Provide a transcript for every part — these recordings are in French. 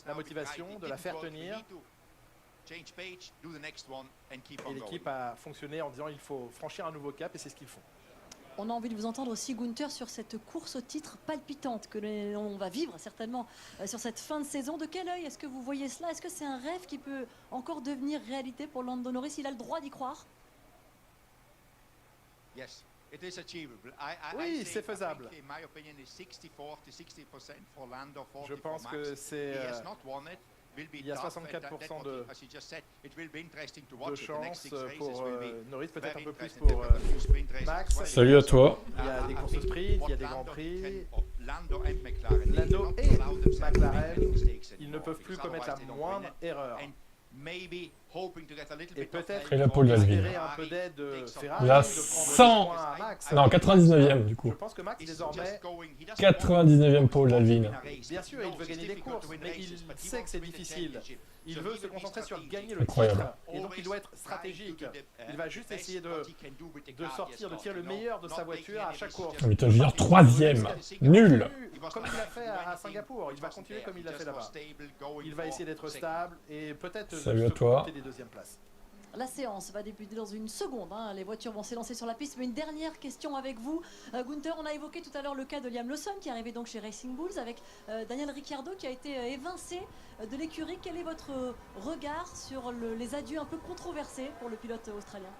la motivation, de la faire tenir. Et l'équipe a fonctionné en disant il faut franchir un nouveau cap et c'est ce qu'ils font. On a envie de vous entendre aussi, Gunther, sur cette course au titre palpitante que l'on va vivre certainement sur cette fin de saison. De quel œil est-ce que vous voyez cela? Est-ce que c'est un rêve qui peut encore devenir réalité pour Lando Norris? Il a le droit d'y croire? Oui, c'est faisable. Je pense que c'est... il y a 64% de chance pour Norris, peut-être un peu plus pour Max. Salut à toi. Il y a des courses sprint, il y a des grands prix. Lando et McLaren, ils ne peuvent plus commettre la moindre erreur. Et peut-être espérer un peu d'aide de Ferrari, Il a de prendre 100... points à Max. Non, 99e du coup. Je pense que Max désormais, 99e pole d'Alvin. bien sûr, il veut gagner des courses, mais il sait que c'est difficile. Il veut se concentrer sur gagner le Incroyable. titre, et donc il doit être stratégique. Il va juste essayer de sortir, de tirer le meilleur de sa voiture à chaque course. Mais t'as Junior 3e. Nul. Comme il l'a fait à Singapour, il va continuer comme il l'a fait là-bas. Il va essayer d'être stable et peut-être Salut à se toi. contenter des deuxièmes places. La séance va débuter dans une seconde. Les voitures vont s'élancer sur la piste. Mais une dernière question avec vous. Gunther, on a évoqué tout à l'heure le cas de Liam Lawson qui est arrivé donc chez Racing Bulls avec Daniel Ricciardo qui a été évincé de l'écurie. Quel est votre regard sur les adieux un peu controversés pour le pilote australien?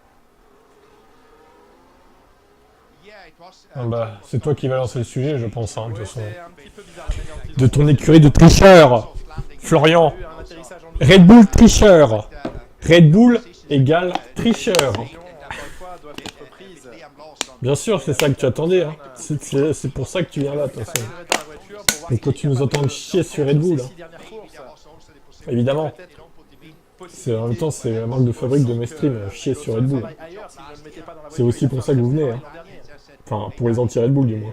Bah, c'est toi qui vas lancer le sujet, je pense, hein, de toute façon. C'est un petit peu bizarre la manière dont ils De ont ton fait. écurie de tricheur, Florian. Il y a eu un atterrissage en douce. Red Bull tricheur. Red Bull égale tricheur. Encore une fois, doivent être prises. Bien sûr, c'est ça que tu attendais. Hein. C'est pour ça que tu viens là, de toute façon. Et quand tu nous entends chier sur Red Bull, hein. Évidemment. En même temps, c'est la marque de fabrique de mes streams, chier sur Red Bull. C'est aussi pour ça que vous venez. Hein. Enfin, pour les anti-Red Bull, du moins.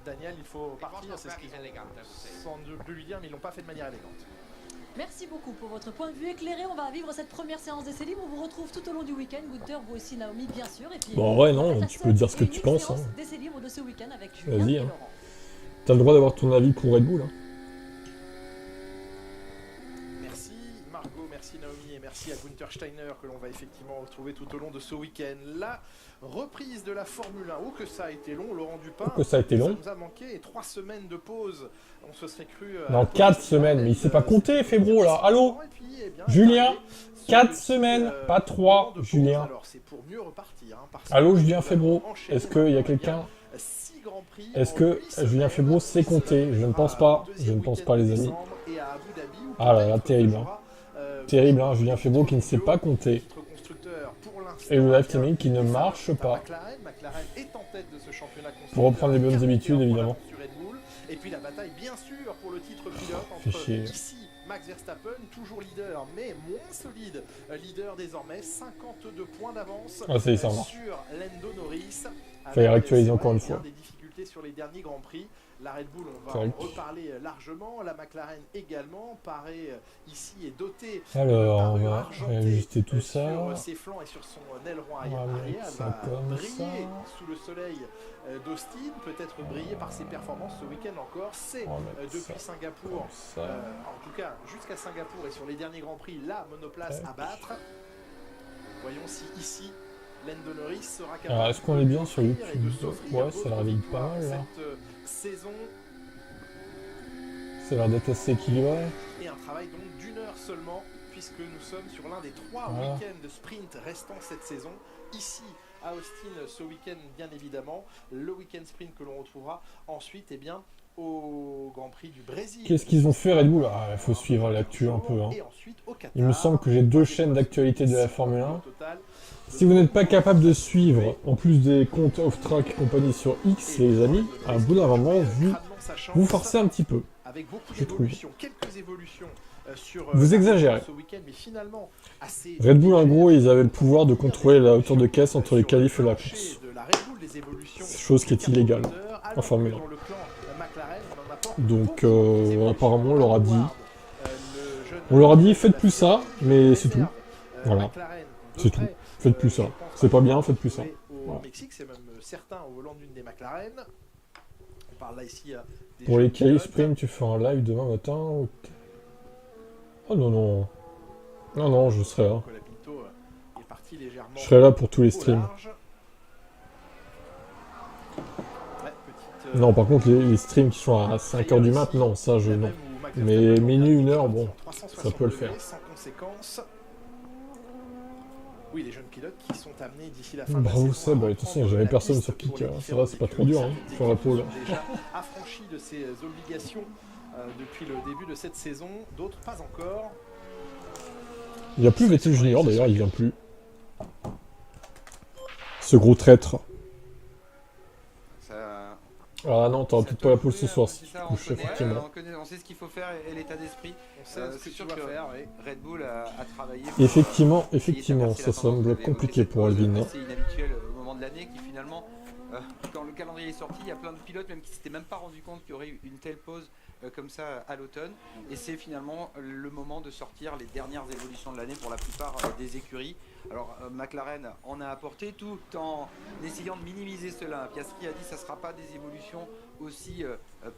Daniel, il faut partir, c'est ce qu'ils ont sans doute lui dire, mais ils l'ont pas fait de manière élégante. Merci beaucoup pour votre point de vue éclairé. On va vivre cette première séance d'essai libre. On vous retrouve tout au long du week-end. Gunther, vous aussi, Naomi, bien sûr. Et puis, Bon, ouais, non, la tu peux dire ce que seule tu et penses. unique Hein. séance d'essai libre de ce week-end avec Julien Vas-y, et hein. Laurent. T'as le droit d'avoir ton avis pour Red Bull. Hein. Merci Margot, merci Naomi et merci à Gunther Steiner que l'on va effectivement retrouver tout au long de ce week-end. La reprise de la Formule 1. Oh que ça a été long, Laurent Dupin. Oh que ça a été long. Ça nous a manqué 3 semaines de pause. On se serait cru... Dans 4 semaines, mais il s'est pas compté, Fébro, là. Allô Et puis, eh bien, Julien, ce 4 petit, semaines, pas 3, moment de pause. Julien. Alors, c'est pour mieux repartir, hein, parce Allô, que Julien nous Fébro, allons enchaîner est-ce qu'il y a maintenant, quelqu'un? eh bien, 6 grands prix Est-ce en que 8 semaines. Julien Fébro sait compter? Je ne pense pas. Je ne pense pas, les amis. Et à Abu Dhabi, où Ah là là, peut-être terrible. que Hein. j'aurai, Terrible, hein, Julien Fébro qui ne sait pas compter. titre constructeur pour l'instant. Et le live streaming qui ne marche pas. McLaren est en tête de ce championnat constructeur. Pour reprendre les bonnes habitudes, évidemment. Sur Red Bull. Et puis la bataille, bien sûr, pour le titre pilote Fait entre chier. ici Max Verstappen, toujours leader, mais moins solide. Leader désormais, 52 points d'avance Ah, ça y est, ça marche. sur Lando Norris. Fallait Avec, réactualiser c'est encore vrai, une fois. Des difficultés sur les derniers grands prix. La Red Bull, on va Correct. en reparler largement. La McLaren également, paraît ici est dotée. Alors, on d'un va argenté, réajuster tout ça. sur ses flancs et sur son aileron arrière. On va mettre Elle ça va comme briller ça. sous le soleil d'Austin, peut-être briller par ses performances ce week-end encore. C'est On va mettre depuis ça Singapour, comme ça. en tout cas jusqu'à Singapour et sur les derniers grands prix, la monoplace à battre. Voyons si ici Lando Norris sera capable. Alors, est-ce qu'on est bien sur et de YouTube? s'offrir Ouais, ça d'autres a l'air d'être victoires pas mal, là. cette saison. Ça a l'air d'être assez équilibré. Et un travail donc d'une heure seulement, puisque nous sommes sur l'un des 3 Voilà. week-ends de sprint restants cette saison. Ici, à Austin, ce week-end, bien évidemment, le week-end sprint que l'on retrouvera ensuite, eh bien, au Grand Prix du Brésil. Qu'est-ce qu'ils ont fait Red Bull? Ah, il faut suivre l'actu un peu. Hein. Et ensuite, au Qatar. Il me semble que j'ai 2 chaînes d'actualité de la Formule 1. Au total, Si vous n'êtes pas capable de suivre, en plus des comptes off-track et compagnie sur X, les amis, à un bout d'un moment, vous forcez un petit peu. avec beaucoup je trouve. d'évolutions, quelques évolutions sur Vous exagérez. ce week-end, mais finalement assez Red Bull, en gros, ils avaient le pouvoir de contrôler la hauteur de caisse entre les qualifs et la course. de la Red Bull, des évolutions Chose qui est illégale en Formule 1. dans le clan McLaren, on en apporte Donc, beaucoup apparemment, on leur a dit. le jeune On leur a dit, faites plus ça, mais c'est tout. Voilà. McLaren, C'est tout. devrait, Faites plus ça. je pense, C'est pas bien, faites plus ça. au Voilà. Mexique, c'est même certain au volant d'une des McLaren. On parle là ici Pour les qualifs sprint, tu fais un live demain matin ou... Oh non, non. Non, non, je serai là. Je serai là pour tous les streams. Non, par contre, les streams qui sont à 5h du mat, non, ça, je... non. Mais minuit, 1h, bon, ça peut le faire. Oui, les jeunes pilotes qui sont amenés d'ici la fin de la Bravo saison. Seb, de toute façon, j'avais personne sur Kik, ça va, c'est pas trop dur, hein, sur la pole. Déjà affranchi de ses obligations depuis le début de cette saison, d'autres pas encore. Il n'y a plus Vettel Junior, d'ailleurs, il vient plus. Ce gros traître. Ah non, t'auras peut-être pas la pole ce soir si tu te couches, effectivement. On sait ce qu'il faut faire et l'état d'esprit. C'est sûr que Red Bull a travaillé. Effectivement, ça semble compliqué pour Alvin. C'est inhabituel au moment de l'année qui finalement, quand le calendrier est sorti, il y a plein de pilotes même qui s'étaient même pas rendu compte qu'il y aurait eu une telle pause comme ça à l'automne. Et c'est finalement le moment de sortir les dernières évolutions de l'année pour la plupart des écuries. Alors McLaren en a apporté tout en essayant de minimiser cela. Piastri a dit que ça ne sera pas des évolutions aussi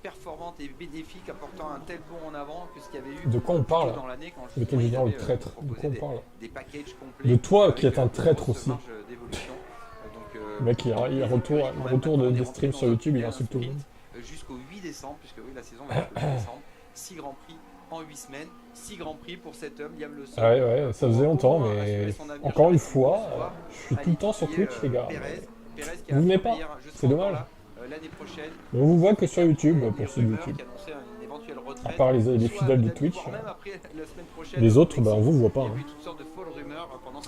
performantes et bénéfiques apportant un tel bond en avant que ce qu'il y avait eu de quoi on parle dans l'année quand le Junior, le traître, de quoi on parle des packages complets de toi qui est un traître aussi. Mec, il retour des streams sur YouTube, il insulte tout le monde. Jusqu'au 8 décembre, puisque oui, la saison va jusqu'au 8 décembre, 6 Grands Prix en 8 semaines, 6 Grands Prix pour cet homme, Liam Lawson. Ah ouais, ça faisait longtemps, mais encore une fois, je suis tout le temps sur Twitch, les gars. Vous venez pas, c'est dommage. On vous voit que sur YouTube, pour ceux de YouTube. À part les fidèles de Twitch, les autres, bah on vous voit pas. Hein.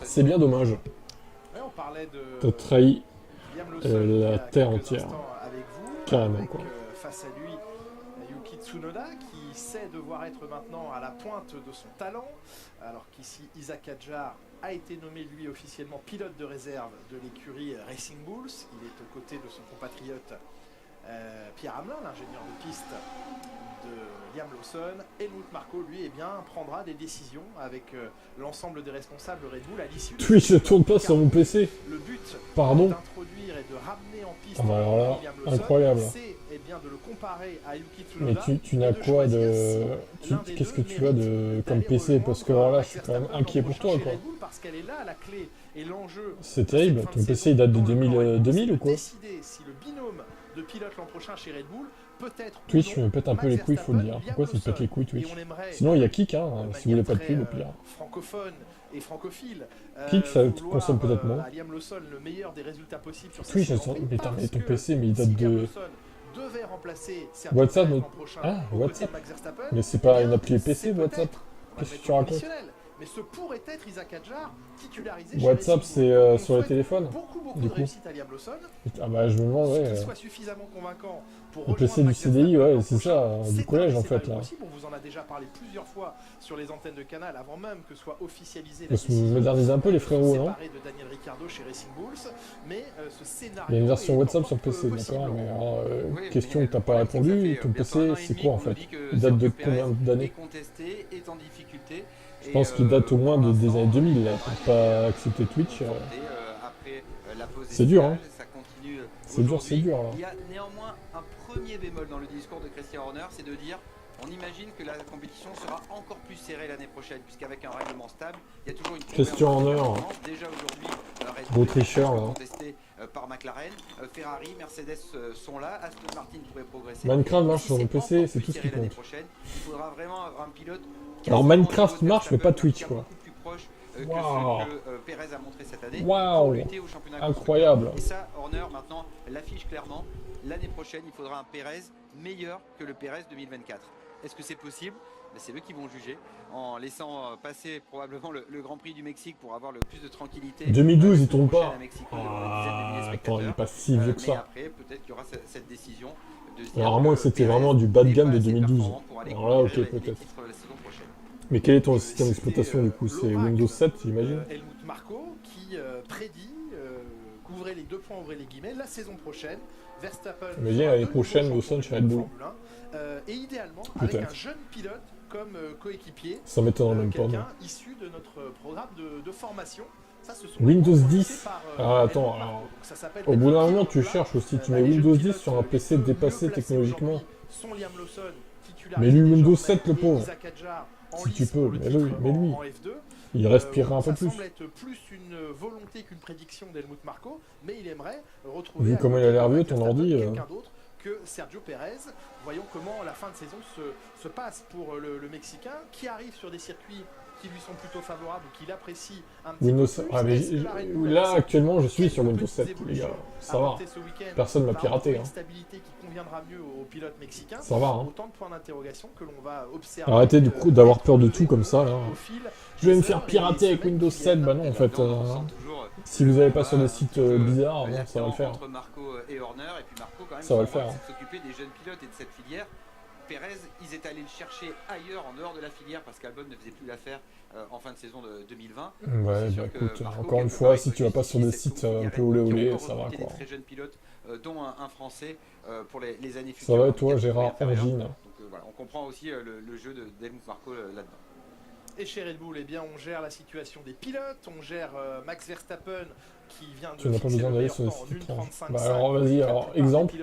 C'est bien dommage. T'as trahi la terre entière. Carrément, quoi. Face à lui, Yuki Tsunoda qui sait devoir être maintenant à la pointe de son talent, alors qu'ici Isaac Hadjar a été nommé lui officiellement pilote de réserve de l'écurie Racing Bulls. Il est aux côtés de son compatriote Pierre Hamelin, l'ingénieur de piste de Liam Lawson. Helmut Marko, lui, eh bien, prendra des décisions avec l'ensemble des responsables Red Bull à l'issue. Twitch ne tourne pas sur mon PC. Le but d'introduire et de ramener en piste alors là, Liam Lawson, incroyable. C'est eh bien, de le comparer à Yuki Tsunoda. Mais tu n'as quoi de... Qu'est-ce que tu as de comme PC? Parce que alors là, je suis quand même inquiet pour toi, quoi. C'est terrible. Ton PC, il date de 2000 ou quoi? Si le binôme de pilote l'an prochain chez Red Bull, peut-être Twitch me pète un peu les couilles, faut le dire. Pourquoi ça me pète les couilles Twitch? Sinon il y a Kik, hein, si vous voulez pas de pub, au pire. Francophone et francophile. Kik, ça consomme peut-être moins. Twitch, mais ton PC, mais il date de... WhatsApp, WhatsApp. Mais c'est pas une appli PC, WhatsApp. Qu'est-ce que tu racontes? Mais ce pourrait être Isaac Hadjar titularisé. WhatsApp, c'est sur les téléphones. Beaucoup de réussite à Liam Lawson. Ah bah je me demande, ouais. Soit suffisamment convaincant pour le PC du CDI, ouais, c'est ça, du collège en fait là. On vous en a déjà parlé plusieurs fois sur les antennes de Canal avant même que soit officialisé. Il faut se moderniser un peu les frérots, non? De Daniel Ricciardo chez Racing Bulls, mais ce scénario. Il y a une version WhatsApp sur PC, d'accord. Mais alors, question que t'as pas répondu, ton PC, c'est quoi en fait? Il date de combien d'années? Je pense qu'il date au moins des années 2000, là, pour pas accepter Twitch. C'est dur, hein. C'est dur, là. Il y a néanmoins un premier bémol dans le discours de Christian Horner, c'est de dire on imagine que la compétition sera encore plus serrée l'année prochaine, puisqu'avec un règlement stable, il y a toujours une Christian Horner. Déjà aujourd'hui, gros tricheur, là. Contesté par McLaren, Ferrari, Mercedes sont là, Aston Martin pourrait progresser. Minecraft marche sur mon PC, c'est tout ce qui compte. Il faudra vraiment avoir un pilote. Alors Minecraft marche, mais pas Twitch, quoi. Wow. Perez a montré cette année. Waouh, incroyable. Et ça, Horner maintenant l'affiche clairement. L'année prochaine, il faudra un Perez meilleur que le Perez 2024. Est-ce que c'est possible? C'est eux qui vont juger, en laissant passer probablement le Grand Prix du Mexique pour avoir le plus de tranquillité. 2012, il tombe pas. Attends, il est pas si vieux que ça. Après, peut-être qu'il y aura cette décision de se dire. Alors, à moins que c'était vraiment du bas de gamme de 2012. Alors là, ok, peut-être. Mais quel est ton système d'exploitation du coup? C'est Windows 7, j'imagine? Helmut Marko qui prédit, ouvrez les deux points, ouvrez les guillemets, la saison prochaine, Verstappen. Imagine l'année prochaine, Lawson chez Red Bull. Et idéalement, avec un jeune pilote comme coéquipier. Ça m'étonne même pas. Quelqu'un issu de notre programme de formation. Ça, ce sont Windows 10. Ah, attends, alors. Au bout d'un moment, tu cherches aussi. Tu mets Windows 10 sur un PC dépassé technologiquement. son Liam Lawson, titulaire. Mais lui, Windows 7, le pauvre. Si tu peux, mais lui, en F2. Il respirerait un peu plus. Ça semble être plus une volonté qu'une prédiction d'Helmut Marko, mais il aimerait retrouver... Vu comment il a l'air vieux, ton ordi... quelqu'un d'autre que Sergio Pérez. Voyons comment la fin de saison se passe pour le Mexicain, qui arrive sur des circuits qui lui sont plutôt favorables ou qu'il apprécie un petit Windows peu plus. Ah, mais là, actuellement, je suis sur Windows 7, les gars. Ça va. Personne m'a piraté. Une stabilité qui conviendra mieux aux pilotes mexicains. Ça va. Hein. Autant de points d'interrogation que l'on va observer. Arrêtez d'avoir peur de tout comme ça, là. Je vais me faire pirater avec Windows 7. Bah non, en fait. Si vous n'avez pas sur des sites bizarres, non, ça va le faire. Entre Marco et Horner, et puis Marco, quand même, ça va le faire. S'occuper des jeunes pilotes et de cette filière. Pérez, ils étaient allés le chercher ailleurs, en dehors de la filière, parce qu'Albon ne faisait plus l'affaire en fin de saison de 2020. Ouais, bah écoute, encore une fois, si tu vas pas sur des sites un peu olé, ça va quoi. Des très jeunes pilotes, dont un Français, pour les années futures. Ça va et toi, Gérard Engine. Donc voilà, on comprend aussi le jeu d'Helmut Marko là-dedans. Et chez Red Bull, eh bien, on gère la situation des pilotes, on gère Max Verstappen qui vient de... Tu n'as pas besoin d'aller sur les sites. Bah alors vas-y, alors exemple,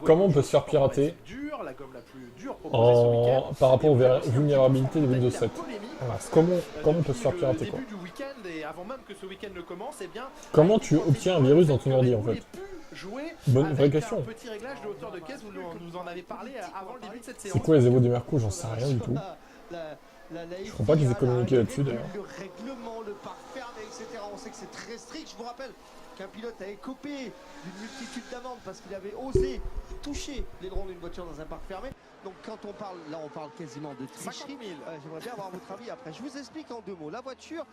comment on peut se faire pirater par rapport aux vulnérabilités de Windows 7 voilà. Comment on peut se faire pirater quoi. Comment tu obtiens un virus dans ton ordi en fait? Bonne vraie question. C'est quoi les évos du Merco? J'en sais rien du tout. Je crois pas qu'ils aient communiqué là-dessus d'ailleurs. Le règlement, le parc fermé, etc. On sait que c'est très strict. Je vous rappelle qu'un pilote a écopé d'une multitude d'amendes parce qu'il avait osé toucher l'aileron d'une voiture dans un parc fermé. Donc quand on parle, là on parle quasiment de tricherie. J'aimerais bien avoir votre avis après. Je vous explique en deux mots. La voiture,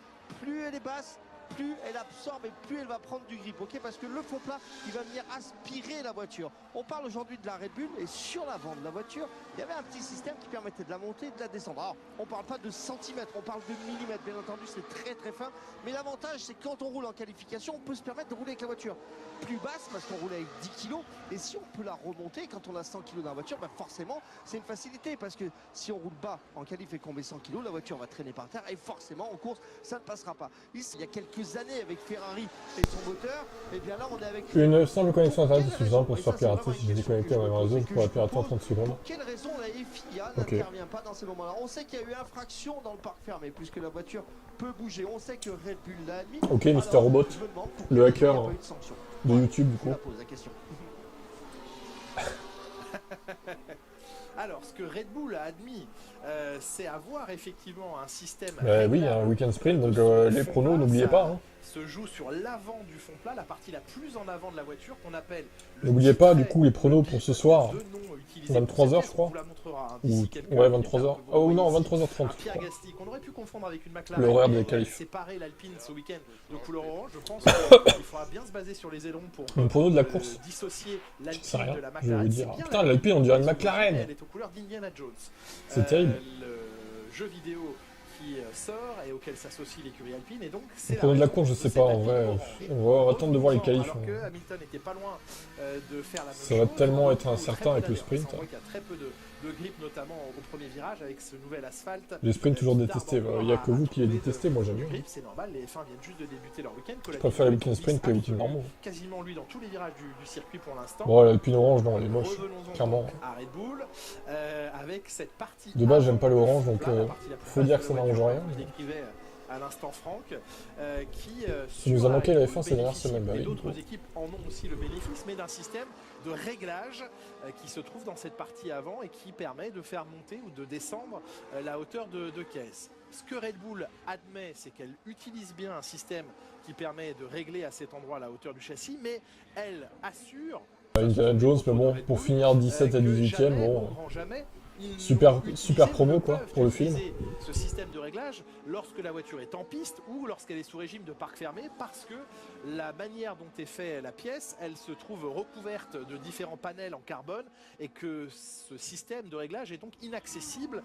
plus elle est basse, plus elle absorbe et plus elle va prendre du grip, ok? Parce que le faux plat, il va venir aspirer la voiture. On parle aujourd'hui de la Red Bull et sur l'avant de la voiture, il y avait un petit système qui permettait de la monter et de la descendre. Alors, on parle pas de centimètres, on parle de millimètres, bien entendu, c'est très très fin. Mais l'avantage, c'est que quand on roule en qualification, on peut se permettre de rouler avec la voiture plus basse parce qu'on roule avec 10 kg. Et si on peut la remonter, quand on a 100 kg dans la voiture, bah forcément, c'est une facilité parce que si on roule bas en qualif et qu'on met 100 kg, la voiture va traîner par terre et forcément, en course, ça ne passera pas. Ici, il y a quelques années avec Ferrari et son moteur, et bien là, on est avec... Une simple connexion internet est suffisante pour se faire pirater si j'ai déconnecté à mon réseau pour la pirater en 30 secondes. Pour quelle raison la FIA n'intervient pas dans ces moments-là? On sait qu'il y a eu infraction dans le parc fermé puisque la voiture peut bouger. On sait que Red Bull l'a admis. Ok, Mister Robot, le hacker de YouTube du coup. Alors, ce que Red Bull a admis, c'est avoir effectivement un système... oui, un week-end sprint, donc les pronos, n'oubliez pas. Hein. Se joue sur l'avant du fond plat, la partie la plus en avant de la voiture qu'on appelle... N'oubliez pas du coup les pronos pour ce soir. 23h je crois. Ouais, 23h. Oh non, 23h30. On aurait pu confondre avec une McLaren. L'horaire des qualifs. Séparer l'Alpine ce week-end de couleur orange. Je pense qu'il faudra bien se baser sur les ailerons pour un prono de la course. Dissocier l'Alpine de la Je vais vous McLaren. dire. Putain, l'Alpine on dirait une McLaren. Elle est aux couleurs d'Indiana Jones. C'est terrible. Le jeu vidéo qui sort et auquel s'associe l'écurie Alpine et donc c'est le prono de la course, je sais pas en vrai. On va attendre de voir les qualifs. Alors que Hamilton n'était pas loin de faire la même ça va tellement être incertain avec le sprint. On voit qu'il y a très peu de grip notamment au premier virage avec ce nouvel asphalte. Les sprints toujours détestés, il n'y a que vous qui les détestez, moi j'aime bien. C'est normal, les F1 viennent juste de débuter leur week-end. Je préfère les week-end sprint que les week-end normaux. Quasiment lui dans tous les virages du circuit pour l'instant. Bon, l'Alpine orange, non, elle est moche, clairement. À Red Bull, avec cette partie... De base, j'aime pas le orange, donc faut dire que ça n'arrange rien. À l'instant Franck, qui nous a manqué la F1 ces dernières semaines. Et d'autres équipes en ont aussi le bénéfice, mais d'un système de réglage qui se trouve dans cette partie avant et qui permet de faire monter ou de descendre la hauteur de caisse. Ce que Red Bull admet, c'est qu'elle utilise bien un système qui permet de régler à cet endroit la hauteur du châssis, mais elle assure... Indiana Jones, mais bon, pour finir 17 à 18ème, bon... Super promo quoi pour le film. Ce système de réglage lorsque la voiture est en piste ou lorsqu'elle est sous régime de parc fermé parce que la manière dont est faite la pièce, elle se trouve recouverte de différents panels en carbone et que ce système de réglage est donc inaccessible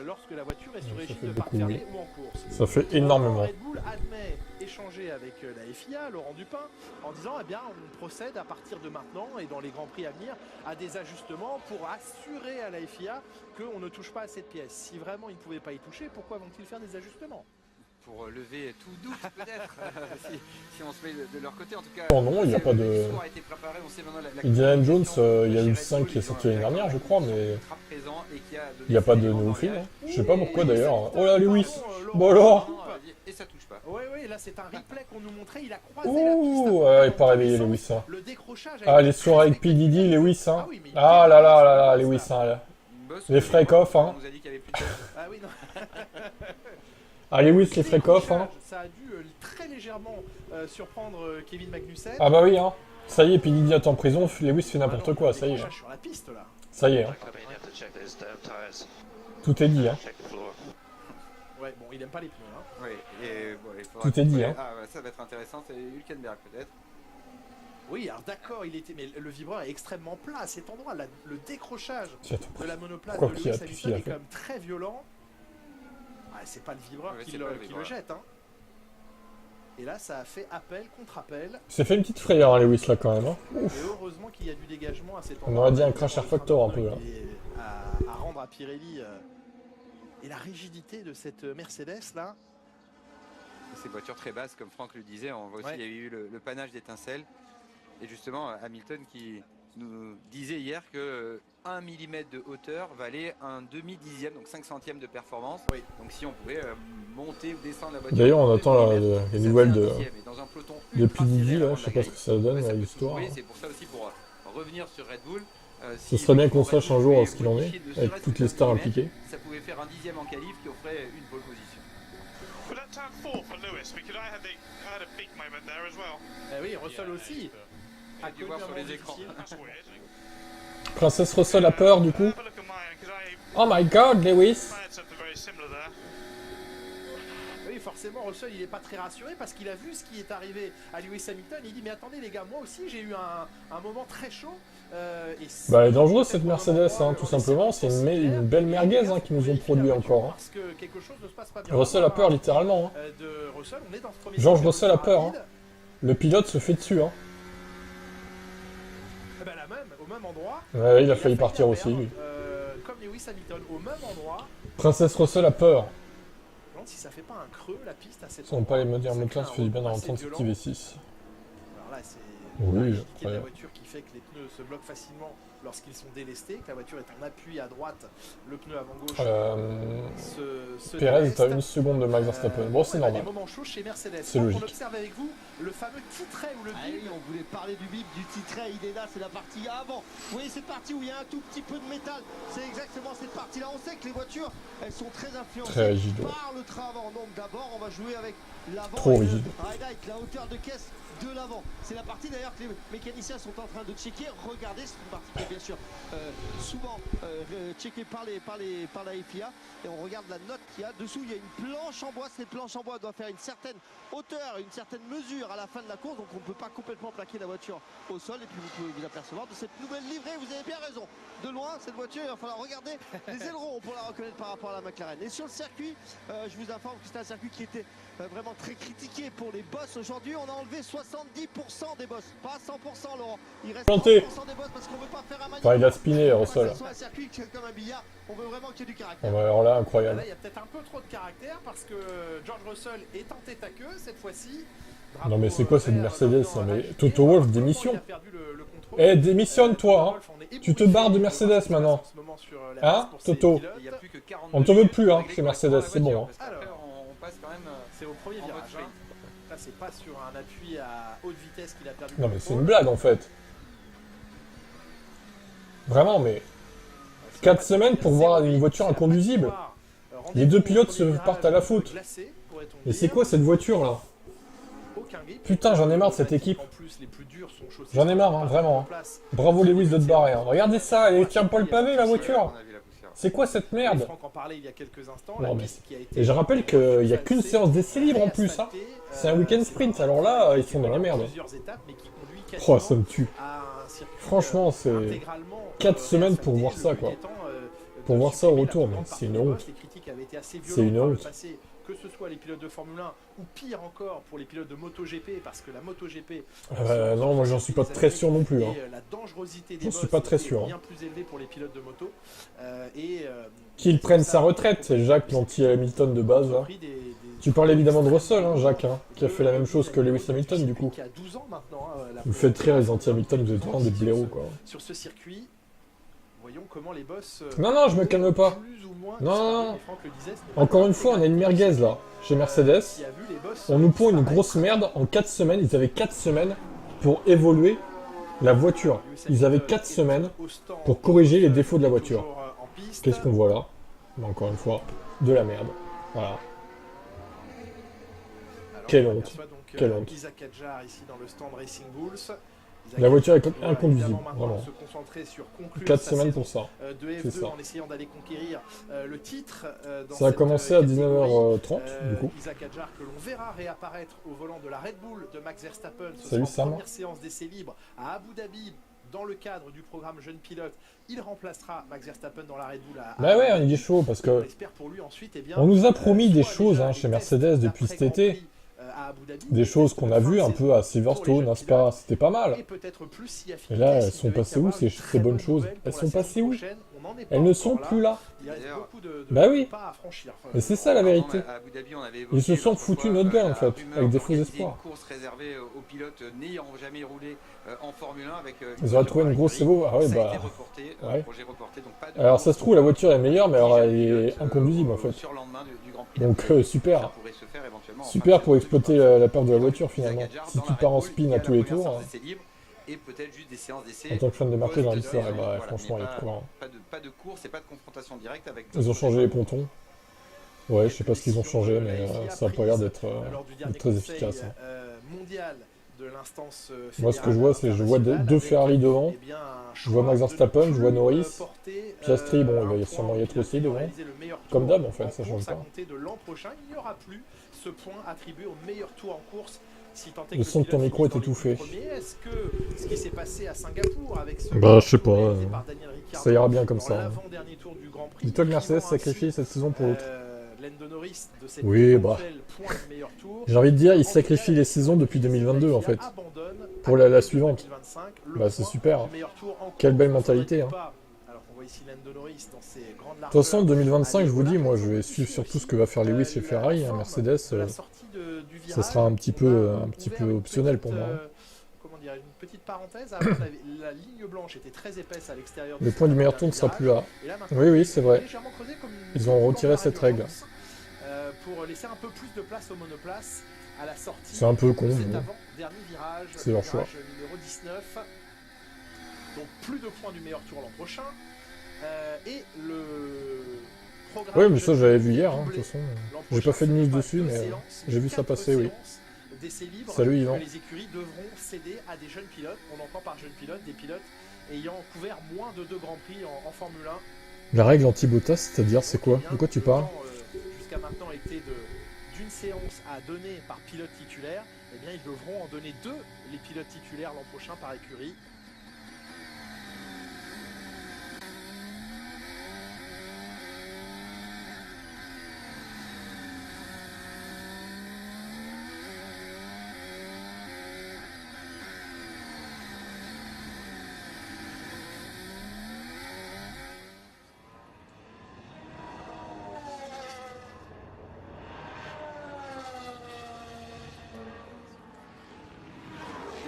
lorsque la voiture est sous régime de parc fermé ou en course. Ça fait énormément. Red Bull admet échanger avec la FIA, Laurent Dupin, en disant eh bien on procède à partir de maintenant et dans les grands prix à venir à des ajustements pour assurer à la FIA qu'on ne touche pas à cette pièce. Si vraiment ils ne pouvaient pas y toucher, pourquoi vont-ils faire des ajustements? pour lever tout doute peut-être si on se met de leur côté en tout cas. Oh non, il n'y a pas de... l'histoire a été préparée, on sait maintenant Indiana Jones, il y a eu le 5 qui est sorti l'année dernière, je crois, mais il n'y a pas de nouveau film. Hein. Je sais pas pourquoi d'ailleurs. Oh là, Lewis. Bon alors. Et ça touche pas. Oui, oui, là c'est un replay qu'on nous montrait, il a croisé la piste. Ouh, ouais, il pas réveillé Lewis. Hein. Le décrochage Ah, les soirées avec P. Diddy, Lewis. Hein. Ah là là là là, Lewis. Hein, là. Les freak-off. Hein. On nous a dit qu'il y avait plus de... Ah oui, non. Ah, Lewis, les freak-off. Hein. Ça a dû très légèrement surprendre Kevin Magnussen. Ah bah oui, hein. Ça y est, P. Diddy est en prison, Lewis fait n'importe quoi, ça y est. Sur la piste, là. Ça y est. Hein. Tout est dit, hein. Ouais, bon, il aime pas les pneus, hein. Oui, et bon, il faudra... Tout est dit, hein. Ah, ça va être intéressant, c'est Hülkenberg peut-être. Oui, alors d'accord, mais le vibreur est extrêmement plat à cet endroit. Le décrochage de la monoplace de Lewis Hamilton est quand même très violent. Ah, c'est pas le vibreur qui le jette, hein. Et là, ça a fait appel contre appel. C'est fait une petite frayeur, hein, Lewis, là, quand même. Hein. Et heureusement qu'il y a du dégagement à cet endroit. On aurait dit un crash air factor, un peu, là. À rendre à Pirelli. Et la rigidité de cette Mercedes, là. Ces voitures très basses, comme Franck le disait, on voit aussi il y a eu le panache d'étincelles. Et justement, Hamilton qui nous disait hier que 1 mm de hauteur valait un demi-dixième, donc 5 centièmes de performance. Oui. Donc si on pouvait monter ou descendre la voiture... D'ailleurs, on attend les nouvelles de P. Diddy, là, je sais pas ce que ça donne, l'histoire. Oui, c'est pour ça aussi, pour revenir sur Red Bull. Ce serait bien qu'on sache un jour ce qu'il en est, avec toutes les stars impliquées. Ça pouvait faire un dixième en qualif qui offrait une pole position. Eh oui, Russell aussi. A dû voir sur les écrans. Princesse Russell a peur, du coup. Oh my god, Lewis. Oui, forcément, Russell, il n'est pas très rassuré parce qu'il a vu ce qui est arrivé à Lewis Hamilton. Il dit, mais attendez les gars, moi aussi j'ai eu un moment très chaud. Bah, elle est dangereuse cette Mercedes, hein, tout simplement. C'est une belle merguez hein, qu'ils nous ont produit encore. Hein. Parce que quelque chose ne se passe pas bien. Russell a peur, littéralement. Hein. De Russell, on est dans ce premier George Russell a peur. Hein. Le pilote se fait dessus. Hein. Eh ben, au même endroit. Ouais, il a failli partir aussi, lui. Comme Lewis Hamilton, au même endroit. Princesse Russell a peur. Je me demande si ça fait pas un creux la piste à cette. Ça va pas les modèles montants, ça fait du bien d'en entendre cette IV6. Alors là, c'est oui, la de la voiture qui fait que les pneus se bloquent facilement lorsqu'ils sont délestés, que la voiture est en appui à droite, le pneu avant gauche se Pérez déleste. est à 1 seconde de Max Verstappen. Bon, c'est normal. Des moments chauds chez Mercedes. C'est logique. On observe avec vous le fameux titret ou le bip. Oui, on voulait parler du bip, du titret, il est là, c'est la partie avant. Vous voyez cette partie où il y a un tout petit peu de métal, c'est exactement cette partie-là. On sait que les voitures, elles sont très influencées par le train avant. Donc d'abord, on va jouer avec l'avant. Trop rigide. Avec la hauteur de caisse de l'avant. C'est la partie d'ailleurs que les mécaniciens sont en train de checker. Regardez, c'est une partie qui est bien sûr souvent checkée par la FIA. Et on regarde la note qu'il y a. Dessous, il y a une planche en bois. Cette planche en bois doit faire une certaine hauteur, une certaine mesure à la fin de la course. Donc on ne peut pas complètement plaquer la voiture au sol. Et puis vous pouvez vous apercevoir de cette nouvelle livrée. Vous avez bien raison. De loin, cette voiture, il va falloir regarder les ailerons pour la reconnaître par rapport à la McLaren. Et sur le circuit, je vous informe que c'est un circuit qui était vraiment très critiqué pour les bosses. Aujourd'hui, on a enlevé 70% des bosses. Pas 100%, Laurent. Il reste 30% des bosses parce qu'on veut pas faire un magnifique. Enfin, il a spiné, Russell. Sur un circuit comme un billard, on veut vraiment qu'il y ait du Ah caractère. bah, alors là, incroyable. Là, il y a peut-être un peu trop de caractère parce que George Russell est en tête à queue cette fois-ci. Non mais c'est quoi cette Mercedes hein, mais Toto Wolff démission. Eh démissionne toi hein. Tu te barres de Mercedes maintenant. Hein Toto. On ne te veut plus hein chez Mercedes, c'est bon. Hein. On passe quand même. C'est au premier virage. Hein. Là c'est pas sur un appui à haute vitesse qu'il a perdu. Non mais c'est une blague en fait. Vraiment mais 4 semaines pour voir une voiture inconduisible. Les deux pilotes se partent à la faute. Mais c'est quoi cette voiture là? Putain, j'en ai marre de cette équipe. J'en ai marre, hein, vraiment. Hein. Bravo Lewis de te barrer. Hein. Regardez ça, elle tient pas le pavé la voiture. C'est quoi cette merde? Non, mais... Et je rappelle qu'il n'y a qu'une séance d'essai libre en plus. Hein. C'est un week-end sprint, alors là, ils sont dans la merde. Oh, ça me tue. Franchement, c'est 4 semaines pour voir ça, quoi. Pour voir ça au retour, mais c'est une honte. C'est une honte. Que ce soit les pilotes de Formule 1 ou pire encore pour les pilotes de MotoGP, parce que la MotoGP... non, moi j'en suis pas très sûr non plus. Hein. La dangerosité des j'en suis pas très sûr. Est bien plus élevée pour les pilotes de moto. Qu'il prenne sa retraite, c'est Jacques l'anti-Hamilton de base. Là. Tu parles évidemment de Russell, hein, Jacques, hein, qui a fait la même chose que Lewis Hamilton, du coup. Qui a 12 ans maintenant. Vous faites rire les anti-Hamilton, vous êtes vraiment des blaireaux, quoi. Sur ce circuit, voyons comment les boss... Non, je me calme pas. Plus ou moins Non. Franck le disait, Encore une fois, on a une merguez, là. Chez Mercedes, on nous pond une grosse merde en 4 semaines. Ils avaient 4 semaines pour évoluer la voiture. Ils avaient 4 semaines pour corriger les défauts de la voiture. Qu'est-ce qu'on voit là? Encore une fois, de la merde. Voilà. Quelle honte. Quelle honte. La voiture est inconduisible, vraiment. 4 semaines pour ça. C'est ça. Ça a commencé à 19h30, du coup. Isaac Hadjar que l'on verra réapparaître au volant de la Red Bull de Max Verstappen. Salut Sam. Première séance d'essai libre à Abu Dhabi. Dans le cadre du programme Jeune Pilote, il remplacera Max Verstappen dans la Red Bull à Bah ouais, il est chaud parce que on nous a promis des choses hein, chez Mercedes depuis cet été. Des choses qu'on a vues un peu à Silverstone, n'est-ce pas? C'était pas mal. Et là, elles sont passées où ces bonnes choses? Elles sont passées où? Elles ne sont plus là. Bah oui. Mais c'est ça la vérité. Ils se sont foutus notre gueule en fait, avec des faux espoirs. Ils auraient trouvé une grosse Evo. Ah ouais, bah. Ouais. Alors ça se trouve, la voiture est meilleure, mais alors elle est inconduisible en fait. Donc super. Super pour exploiter la perte de la voiture finalement. Si tu pars en spin à tous les tours. Et peut-être juste des séances d'essai. En tant que fan de Marquez, j'ai envie de faire, bah, franchement, il est trop marrant. Pas de course et pas de confrontation directe avec. Ils ont changé les pontons. Ouais, je sais pas ce qu'ils ont changé, mais ça a pas l'air d'être très efficace. Moi, ce que je vois, c'est je vois deux Ferrari devant. Je vois Max Verstappen, je vois Norris. Piastri, bon, il va sûrement y être aussi devant. Comme d'hab, en fait, ça change pas. Le son de ton micro est étouffé. Bah, je sais pas. Ça ira bien comme ça. Dis-toi que Mercedes sacrifie cette saison pour l'autre. Oui, bah. J'ai envie de dire, ils sacrifient les saisons depuis 2022 en fait. Pour la suivante. Bah, c'est super. Quelle belle mentalité. Hein. De toute façon, 2025, je vous dis, moi je vais suivre surtout ce que va faire Lewis chez Ferrari. Hein. Mercedes, ça sera un petit peu optionnel pour moi. Une petite parenthèse, la ligne blanche était très épaisse à l'extérieur. Le point du meilleur tour ne sera plus là. Oui, c'est vrai. Ils ont retiré cette règle. Pour laisser un peu plus de place aux monoplaces à la sortie. C'est un peu con. C'est leur choix. Numéro 19. Donc plus de points du meilleur tour l'an prochain. Et le programme. Oui, mais ça j'avais vu hier, hein, de toute façon. J'ai pas fait de news dessus, mais j'ai vu ça passer, oui. Salut Yvan. Les écuries devront céder à des jeunes pilotes. On entend par jeunes pilotes des pilotes ayant couvert moins de 2 grands prix en Formule 1. La règle anti-Bottas, c'est-à-dire c'est quoi? De quoi tu parles? Jusqu'à maintenant était d'une séance à donner par pilote titulaire. Eh bien, ils devront en donner 2 les pilotes titulaires l'an prochain par écurie.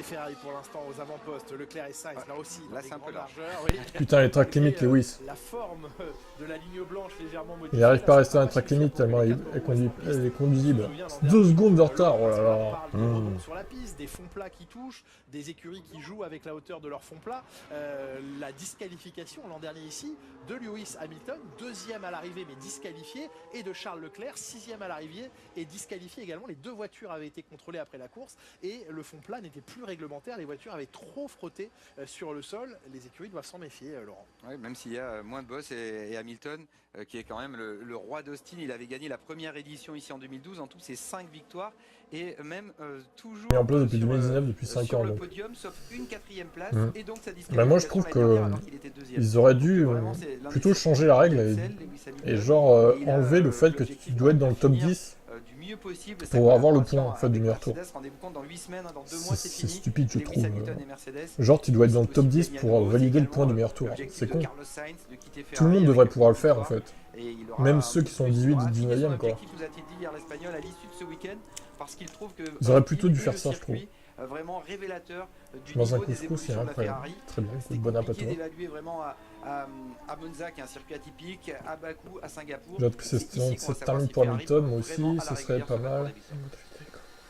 Ferrari pour l'instant aux avant-postes, Leclerc et Sainz là aussi dans les grandes largeurs. Oui. Putain, les track limits, Lewis. La forme de la ligne blanche légèrement modifiée. Il n'arrive pas à rester dans les track limits tellement elle est conduisible. 2 secondes de retard, oh là là. Sur la piste, des fonds plats qui touchent, des écuries qui jouent avec la hauteur de leur fond plat. La disqualification l'an dernier ici de Lewis Hamilton, 2e à l'arrivée mais disqualifié, et de Charles Leclerc, 6e à l'arrivée et disqualifié également. Les 2 voitures avaient été contrôlées après la course et le fond plat n'était plus réglementaire, les voitures avaient trop frotté sur le sol. Les écuries doivent s'en méfier, Laurent. Oui, même s'il y a moins de boss et Hamilton qui est quand même le roi d'Austin. Il avait gagné la première édition ici en 2012, en tout c'est 5 victoires et même toujours en place depuis 2019, depuis 5 ans. Le podium, sauf une 4e place et donc ça bah moi je trouve que ils auraient dû plutôt changer la règle et genre enlever le fait que tu dois être dans le top 10 mieux possible. Pour avoir le point en fait du meilleur tour. Rendez-vous compte, dans 8 semaines, dans 2 mois, c'est C'est fini. stupide, je Lewis trouve. Hamilton et Mercedes. Genre, tu dois être dans le top 10 pour valider le point du meilleur tour. C'est con. Tout le monde devrait pouvoir le faire en fait. Même ceux qui sont 18 et 19e quoi. Nous a-t-il dit hier l'Espagnol à l'issue de ce week-end, parce qu'il trouve que Ils auraient plutôt dû faire ça, je trouve. Vraiment révélateur du Dans un niveau des couscous, c'est évolutions de la incroyable. Ferrari. Très bien, C'était bon appétit. compliqué d'évaluer vraiment à Monza, qui est un circuit atypique, à Bakou, à Singapour. J'ai hâte que cette termine pour Hamilton, moi aussi, ce serait pas mal.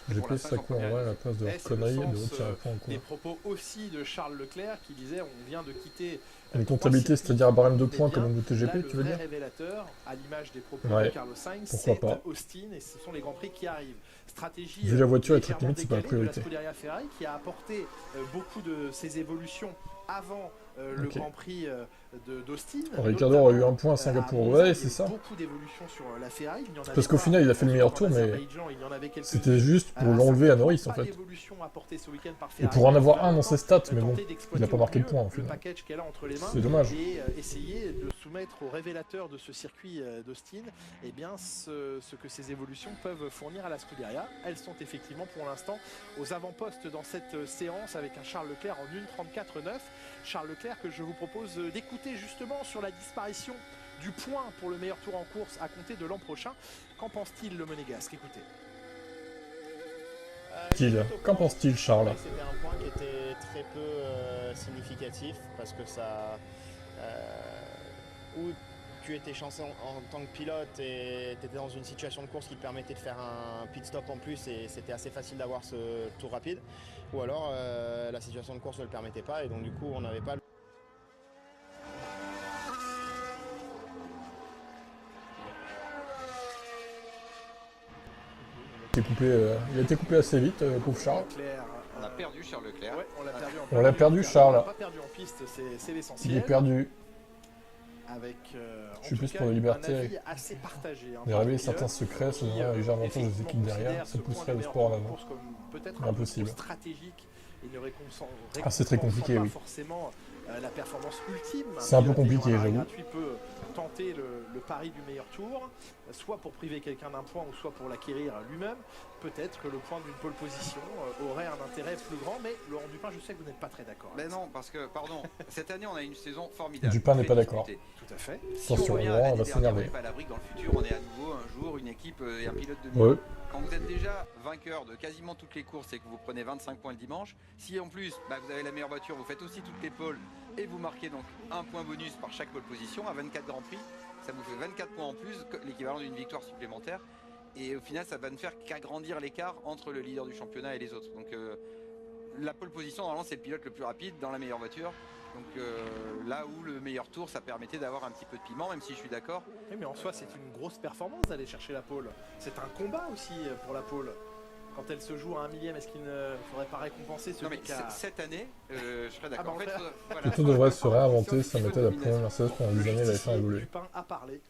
GP, ça court en vrai à la place de leur connerie de retirer un point en cours. Des propos aussi de Charles Leclerc qui disait on vient de quitter une comptabilité, c'est-à-dire un barème de points comme au MotoGP, tu veux dire? Révélateur, à l'image des propos de Carlos Sainz, c'est Austin et ce sont les grands prix qui arrivent. Stratégie vu la voiture être limite, c'est pas la priorité. De la Scuderia Ferrari qui a apporté beaucoup de ses évolutions avant le Grand Prix d'Austin. Ricciardo aurait eu un point à Singapour, ouais, c'est ça. Beaucoup d'évolutions sur la Ferrari. Parce qu'au final, il a fait le meilleur tour, mais c'était juste pour l'enlever à Norris en fait. Et pour en avoir un dans ses stats, mais bon, il n'a pas marqué le point en final. C'est dommage. Et essayer de soumettre au révélateur de ce circuit d'Austin, eh bien, ce que ces évolutions peuvent fournir à la Scuderia. Elles sont effectivement pour l'instant aux avant-postes dans cette séance avec un Charles Leclerc en 1.34.9. Charles Leclerc que je vous propose d'écouter justement sur la disparition du point pour le meilleur tour en course à compter de l'an prochain. Qu'en pense-t-il le Monégasque? Écoutez. Qu'en pense-t-il Charles? C'était un point qui était très peu significatif parce que ça... où tu étais chanceux en tant que pilote et tu étais dans une situation de course qui te permettait de faire un pit stop en plus et c'était assez facile d'avoir ce tour rapide. Ou alors la situation de course ne le permettait pas et donc du coup on n'avait pas... Il a été coupé assez vite, pauvre Charles. On a perdu Charles Leclerc. Ouais, on l'a perdu Charles. On l'a pas perdu en piste, c'est l'essentiel. Il est perdu. Avec, je suis plus pour la liberté. Assez partagé, de révéler certains secrets, ce serait un léger avantage des équipes derrière, ça pousserait le sport en avant. Impossible. Ah, c'est très compliqué, oui. La performance ultime. C'est un peu compliqué, j'avoue. Peut tenter le pari du meilleur tour, soit pour priver quelqu'un d'un point, ou soit pour l'acquérir lui-même. Peut-être que le point d'une pole position aurait un intérêt plus grand, mais Laurent Dupin, je sais que vous n'êtes pas très d'accord. Mais non, parce que, pardon, cette année on a une saison formidable. Dupin n'est pas d'accord. Tout à fait. Si on revient à l'année dernière, on n'est pas à l'abri, dans le futur, on est à nouveau un jour une équipe et un pilote de mieux. Quand vous êtes déjà vainqueur de quasiment toutes les courses et que vous prenez 25 points le dimanche, si en plus vous avez la meilleure voiture, vous faites aussi toutes les pôles et vous marquez donc un point bonus par chaque pole position à 24 Grands Prix, ça vous fait 24 points en plus, l'équivalent d'une victoire supplémentaire. Et au final, ça va ne faire qu'agrandir l'écart entre le leader du championnat et les autres. Donc la pole position, normalement, c'est le pilote le plus rapide dans la meilleure voiture. Donc là où le meilleur tour, ça permettait d'avoir un petit peu de piment, même si je suis d'accord. Oui, mais en soi, c'est une grosse performance d'aller chercher la pole. C'est un combat aussi pour la pole. Quand elle se joue à 1 millième, est-ce qu'il ne faudrait pas récompenser celui qui a... Cette année, je serais d'accord. En fait, voilà. Tout devrait se réinventer, sa méthode à prendre Mercedes pendant des années, elle a fait évoluer. Dupin a parlé.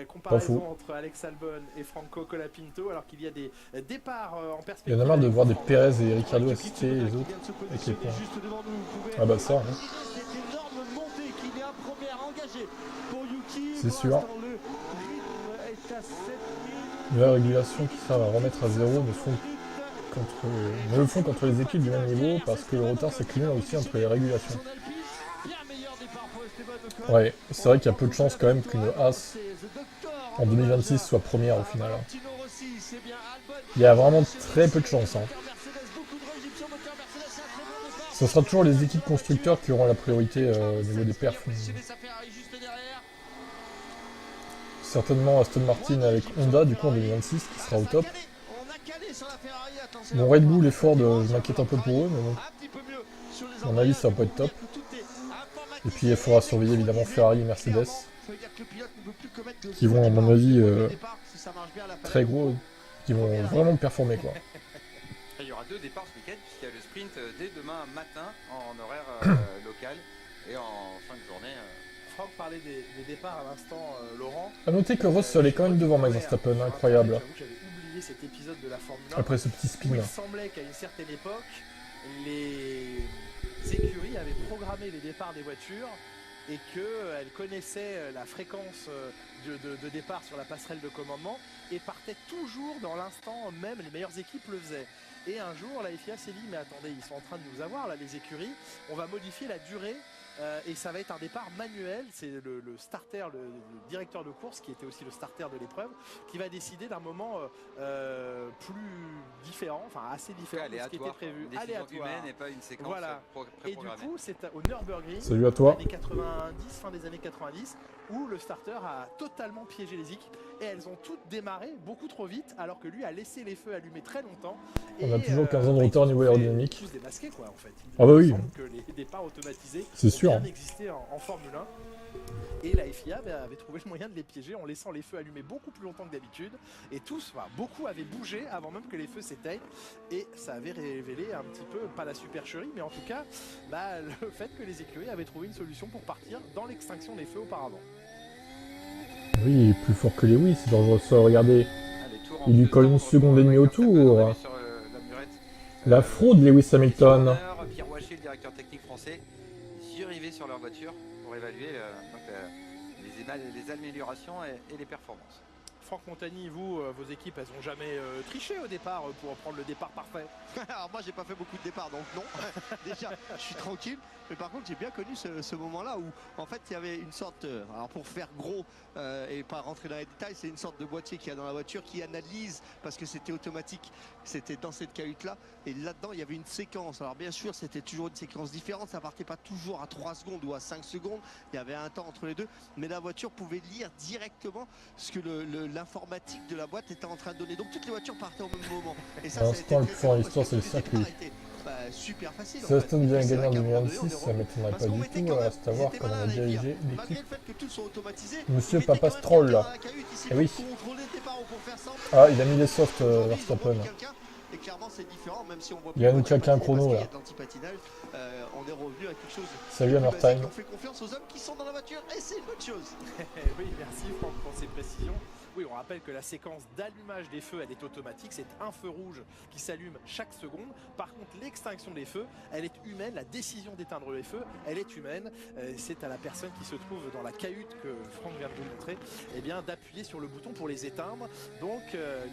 Comparaison entre Alex Albon et Franco Colapinto, alors qu'il y a des départs en perspective. Il y en a marre de voir des Pérez et Ricciardo assister les autres avec les points. Ah bah ça, hein. C'est sûr. La régulation qui sert à remettre à zéro ne le font qu'entre les équipes du même niveau parce que le retard s'accumule aussi entre les régulations. Ouais, c'est vrai qu'il y a peu de chances quand même qu'une Haas en 2026 soit première au final. Il y a vraiment très peu de chances. Hein. Ce sera toujours les équipes constructeurs qui auront la priorité au niveau des perfs. Certainement Aston Martin avec Honda du coup en 2026 qui sera au top. Bon, Red Bull et Ford, je m'inquiète un peu pour eux, mais bon. À mon avis, ça va pas être top. Et puis il faudra surveiller évidemment Ferrari et Mercedes, qui vont à mon avis très gros, qui vont vraiment performer quoi. Il y aura 2 départs ce week-end puisqu'il y a le sprint dès demain matin en horaire local et en fin de journée. Franck parlait des départs à l'instant, Laurent. A noter que Russell est quand même devant Max Verstappen, incroyable. J'avais oublié cet épisode de la Formule 1. Après ce petit spin. Il semblait qu'à une certaine époque, les écuries avaient programmé les départs des voitures et qu'elle connaissait la fréquence de départ sur la passerelle de commandement et partait toujours dans l'instant même, les meilleures équipes le faisaient. Et un jour, la FIA s'est dit, mais attendez, ils sont en train de nous avoir, là, les écuries, on va modifier la durée et ça va être un départ manuel. C'est le starter, le directeur de course, qui était aussi le starter de l'épreuve, qui va décider d'un moment plus différent, enfin assez différent de ce qui était prévu. Aléatoire. Humaine et pas une séquence et du coup, c'est au Nürburgring, salut à toi. Années 90, fin des années 90, où le starter a totalement piégé les équipes et elles ont toutes démarré beaucoup trop vite, alors que lui a laissé les feux allumés très longtemps. On a toujours 15 ans de retard au niveau aérodynamique. Tous démasqués, quoi, en fait. Ah bah oui. Que les départs automatisés c'est sûr. Bien existé en Formule 1. Et la FIA avait trouvé le moyen de les piéger en laissant les feux allumés beaucoup plus longtemps que d'habitude. Et tous, enfin, beaucoup avaient bougé avant même que les feux s'éteignent. Et ça avait révélé un petit peu, pas la supercherie, mais en tout cas, le fait que les écuries avaient trouvé une solution pour partir dans l'extinction des feux auparavant. Oui, il est plus fort que Lewis, c'est dangereux ça, regardez. Il lui colle une seconde et demie au tour. La fraude, Lewis Hamilton. Pierre Waché, le directeur technique français, surrivé sur leur voiture pour évaluer les améliorations et les performances. Franck Montagny, vous, vos équipes, elles n'ont jamais triché au départ pour prendre le départ parfait. Alors moi, j'ai pas fait beaucoup de départs, donc non. Déjà, je suis tranquille. Mais par contre, j'ai bien connu ce moment-là où, en fait, il y avait une sorte... alors pour faire gros et pas rentrer dans les détails, c'est une sorte de boîtier qu'il y a dans la voiture qui analyse, parce que c'était automatique, c'était dans cette cahute-là. Et là-dedans, il y avait une séquence. Alors bien sûr, c'était toujours une séquence différente. Ça partait pas toujours à 3 secondes ou à 5 secondes. Il y avait un temps entre les deux. Mais la voiture pouvait lire directement ce que l'informatique de la boîte était en train de donner. Donc toutes les voitures partaient au même moment. Et ça, l'instant, le plus fort en histoire, c'est le circuit. Super facile. Si Aston devient gagnant en 2026, ça m'étonnerait pas du tout, à savoir comment on a dirigé l'équipe. Monsieur Papa Stroll, là. Eh oui. Ah, il a mis les softs Verstappen. Et clairement, c'est différent, même si on voit il a nous claqué un chrono, là. On est revenu à quelque chose. Salut à Nortime. On fait confiance aux hommes qui sont dans la voiture et c'est une bonne chose. Oui, merci Franck pour ces précisions. Oui, on rappelle que la séquence d'allumage des feux, elle est automatique. C'est un feu rouge qui s'allume chaque seconde. Par contre, l'extinction des feux, elle est humaine. La décision d'éteindre les feux, elle est humaine. C'est à la personne qui se trouve dans la cahute que Franck vient de vous montrer, eh bien, d'appuyer sur le bouton pour les éteindre. Donc,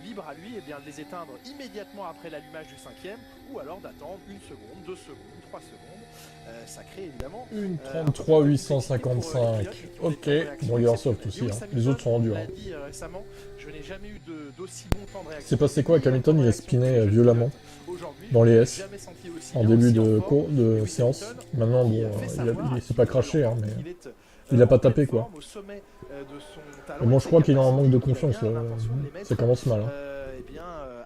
libre à lui, eh bien, de les éteindre immédiatement après l'allumage du 5e, ou alors d'attendre 1 seconde, 2 secondes, 3 secondes. Ça crée évidemment une 33 855. Ok, bon, il est en soft aussi, hein. Les autres sont rendus. Hein. Je n'ai jamais eu d'aussi bon temps de réaction. C'est passé quoi avec Hamilton? Il a spiné violemment dans les S en début de séance. Maintenant, bon, il s'est pas craché, hein, mais il a pas tapé quoi. Mais bon, je crois qu'il est en manque de confiance. Ça commence mal. Hein.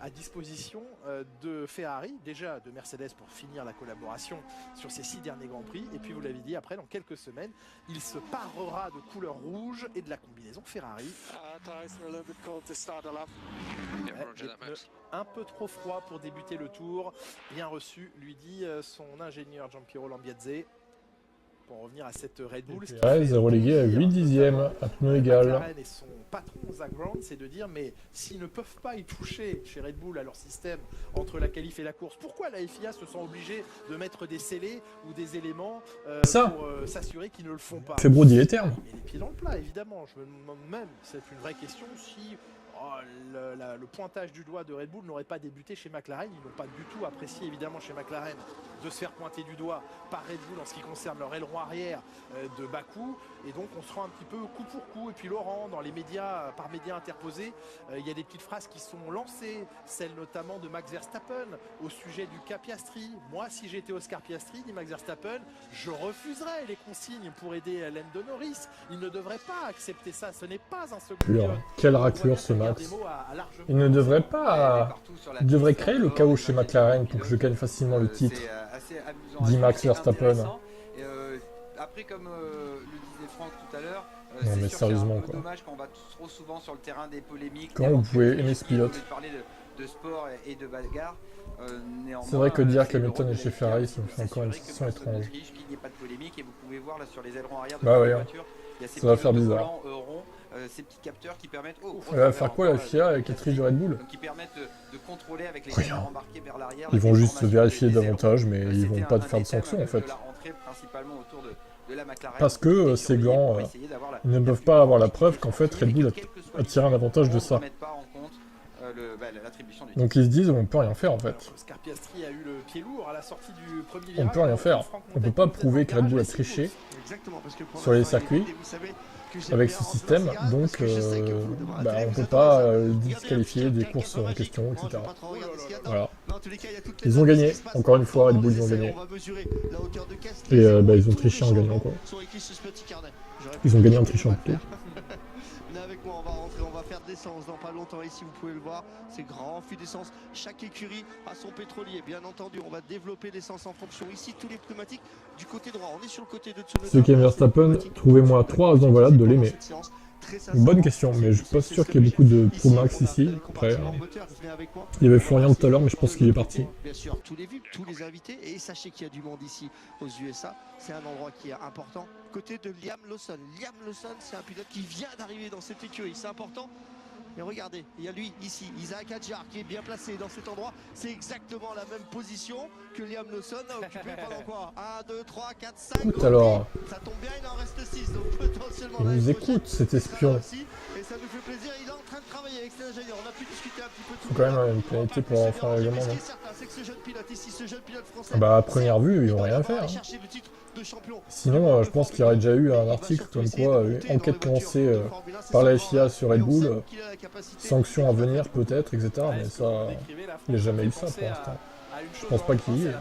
À disposition de Ferrari, déjà de Mercedes pour finir la collaboration sur ces 6 derniers Grands Prix. Et puis vous l'avez dit, après, dans quelques semaines, il se parera de couleur rouge et de la combinaison Ferrari. Un peu trop froid pour débuter le tour. Bien reçu, lui dit son ingénieur Giampiero Lambiadze. Pour revenir à cette Red Bull, Perez relégué à 8 dixièmes, à pneu égal. McLaren et son patron Zak Brown, c'est de dire, mais s'ils ne peuvent pas y toucher chez Red Bull à leur système entre la qualif et la course, pourquoi la FIA se sent obligée de mettre des scellés ou des éléments pour s'assurer qu'ils ne le font pas? C'est Brody les termes. Mais les pieds dans le plat, évidemment. Je me demande même, c'est une vraie question, si le pointage du doigt de Red Bull n'aurait pas débuté chez McLaren. Ils n'ont pas du tout apprécié, évidemment, chez McLaren de se faire pointer du doigt par Red Bull en ce qui concerne leur aileron arrière de Bakou. Et donc on se rend un petit peu coup pour coup. Et puis Laurent, dans les médias, par médias interposés, il y a des petites phrases qui sont lancées, celle notamment de Max Verstappen au sujet du cas Piastri. Moi, si j'étais Oscar Piastri, dit Max Verstappen, je refuserais les consignes pour aider Lando Norris. Il ne devrait pas accepter ça. Ce n'est pas un second pilote. Quelle raclure ce Max. Il ne devrait pas. Il devrait créer le chaos chez McLaren pour que je gagne facilement le titre. Dit Max Verstappen. Après, comme le disait Franck tout à l'heure, non mais sérieusement quoi. Dommage quand on va trop souvent sur le terrain des polémiques. Comment vous pouvez aimer ce pilote? Parler de sport et de bagarre. C'est vrai que dire qu'Hamilton est chez Ferrari, ça me fait encore une sensation étrange. Qu'il n'y ait pas de polémique et vous pouvez voir là sur les ailerons arrière de la voiture, il y a ces ça va faire bizarre. Ces petits capteurs qui permettent. Elle va faire quoi la FIA avec les triches du Red Bull? Qui permettent de contrôler avec les caméras embarquées vers l'arrière. Ils vont juste vérifier davantage, mais ils vont pas te faire de sanctions en fait. La rentrée principalement autour de la McLaren. Parce que ces glands ne peuvent pas avoir la preuve qu'en fait Red Bull a tiré un avantage de ça. Donc ils se disent on peut rien faire en fait. Scarpiastri a eu le pied lourd à la sortie du premier On peut rien faire. On peut pas prouver que Red Bull a triché sur les circuits avec ce système, donc on peut pas disqualifier des courses en question, etc. Voilà. Ils ont gagné, encore une fois, Red Bull ils ont gagné. Et ils ont triché en gagnant quoi. Ils ont gagné en trichant plutôt. Venez avec moi, on va rentrer, on va faire de l'essence dans pas longtemps ici, vous pouvez le voir, c'est grand flux d'essence, chaque écurie a son pétrolier, bien entendu, on va développer l'essence en fonction, ici tous les pneumatiques du côté droit, on est sur le côté de Tsunoda. Ceux qui aiment Verstappen, trouvez-moi 3 raisons valables de l'aimer. Une bonne question, mais je suis pas sûr qu'il y ait beaucoup de Pro Max ici. Après, il y avait Florian tout à l'heure, mais je pense qu'il est parti. Bien sûr, tous les VIP, tous les invités, et sachez qu'il y a du monde ici aux USA, c'est un endroit qui est important. Côté de Liam Lawson. Liam Lawson, c'est un pilote qui vient d'arriver dans cette écurie, c'est important. Et regardez, il y a lui ici, Isaac Hadjar, qui est bien placé dans cet endroit. C'est exactement la même position que Liam Lawson a occupé pendant quoi 1, 2, 3, 4, 5. Écoute alors. Ça tombe bien, il en reste 6, donc potentiellement... Il nous écoute, cet espion. Et ça nous fait plaisir, il est en train de travailler avec ses ingénieurs. On a pu discuter un petit peu tout. Faut quand même une pénalité pour en faire un règlement, non? Ce qui est certain, c'est que ce jeune pilote ici, ce jeune pilote français... Bah à première vue, ils vont rien faire. Sinon, je pense qu'il y aurait déjà eu un article comme quoi, enquête lancée par la FIA sur Red Bull, sanctions à venir peut-être, etc. Mais ça, il n'y a jamais eu ça pour l'instant. Je pense pas qu'il y ait.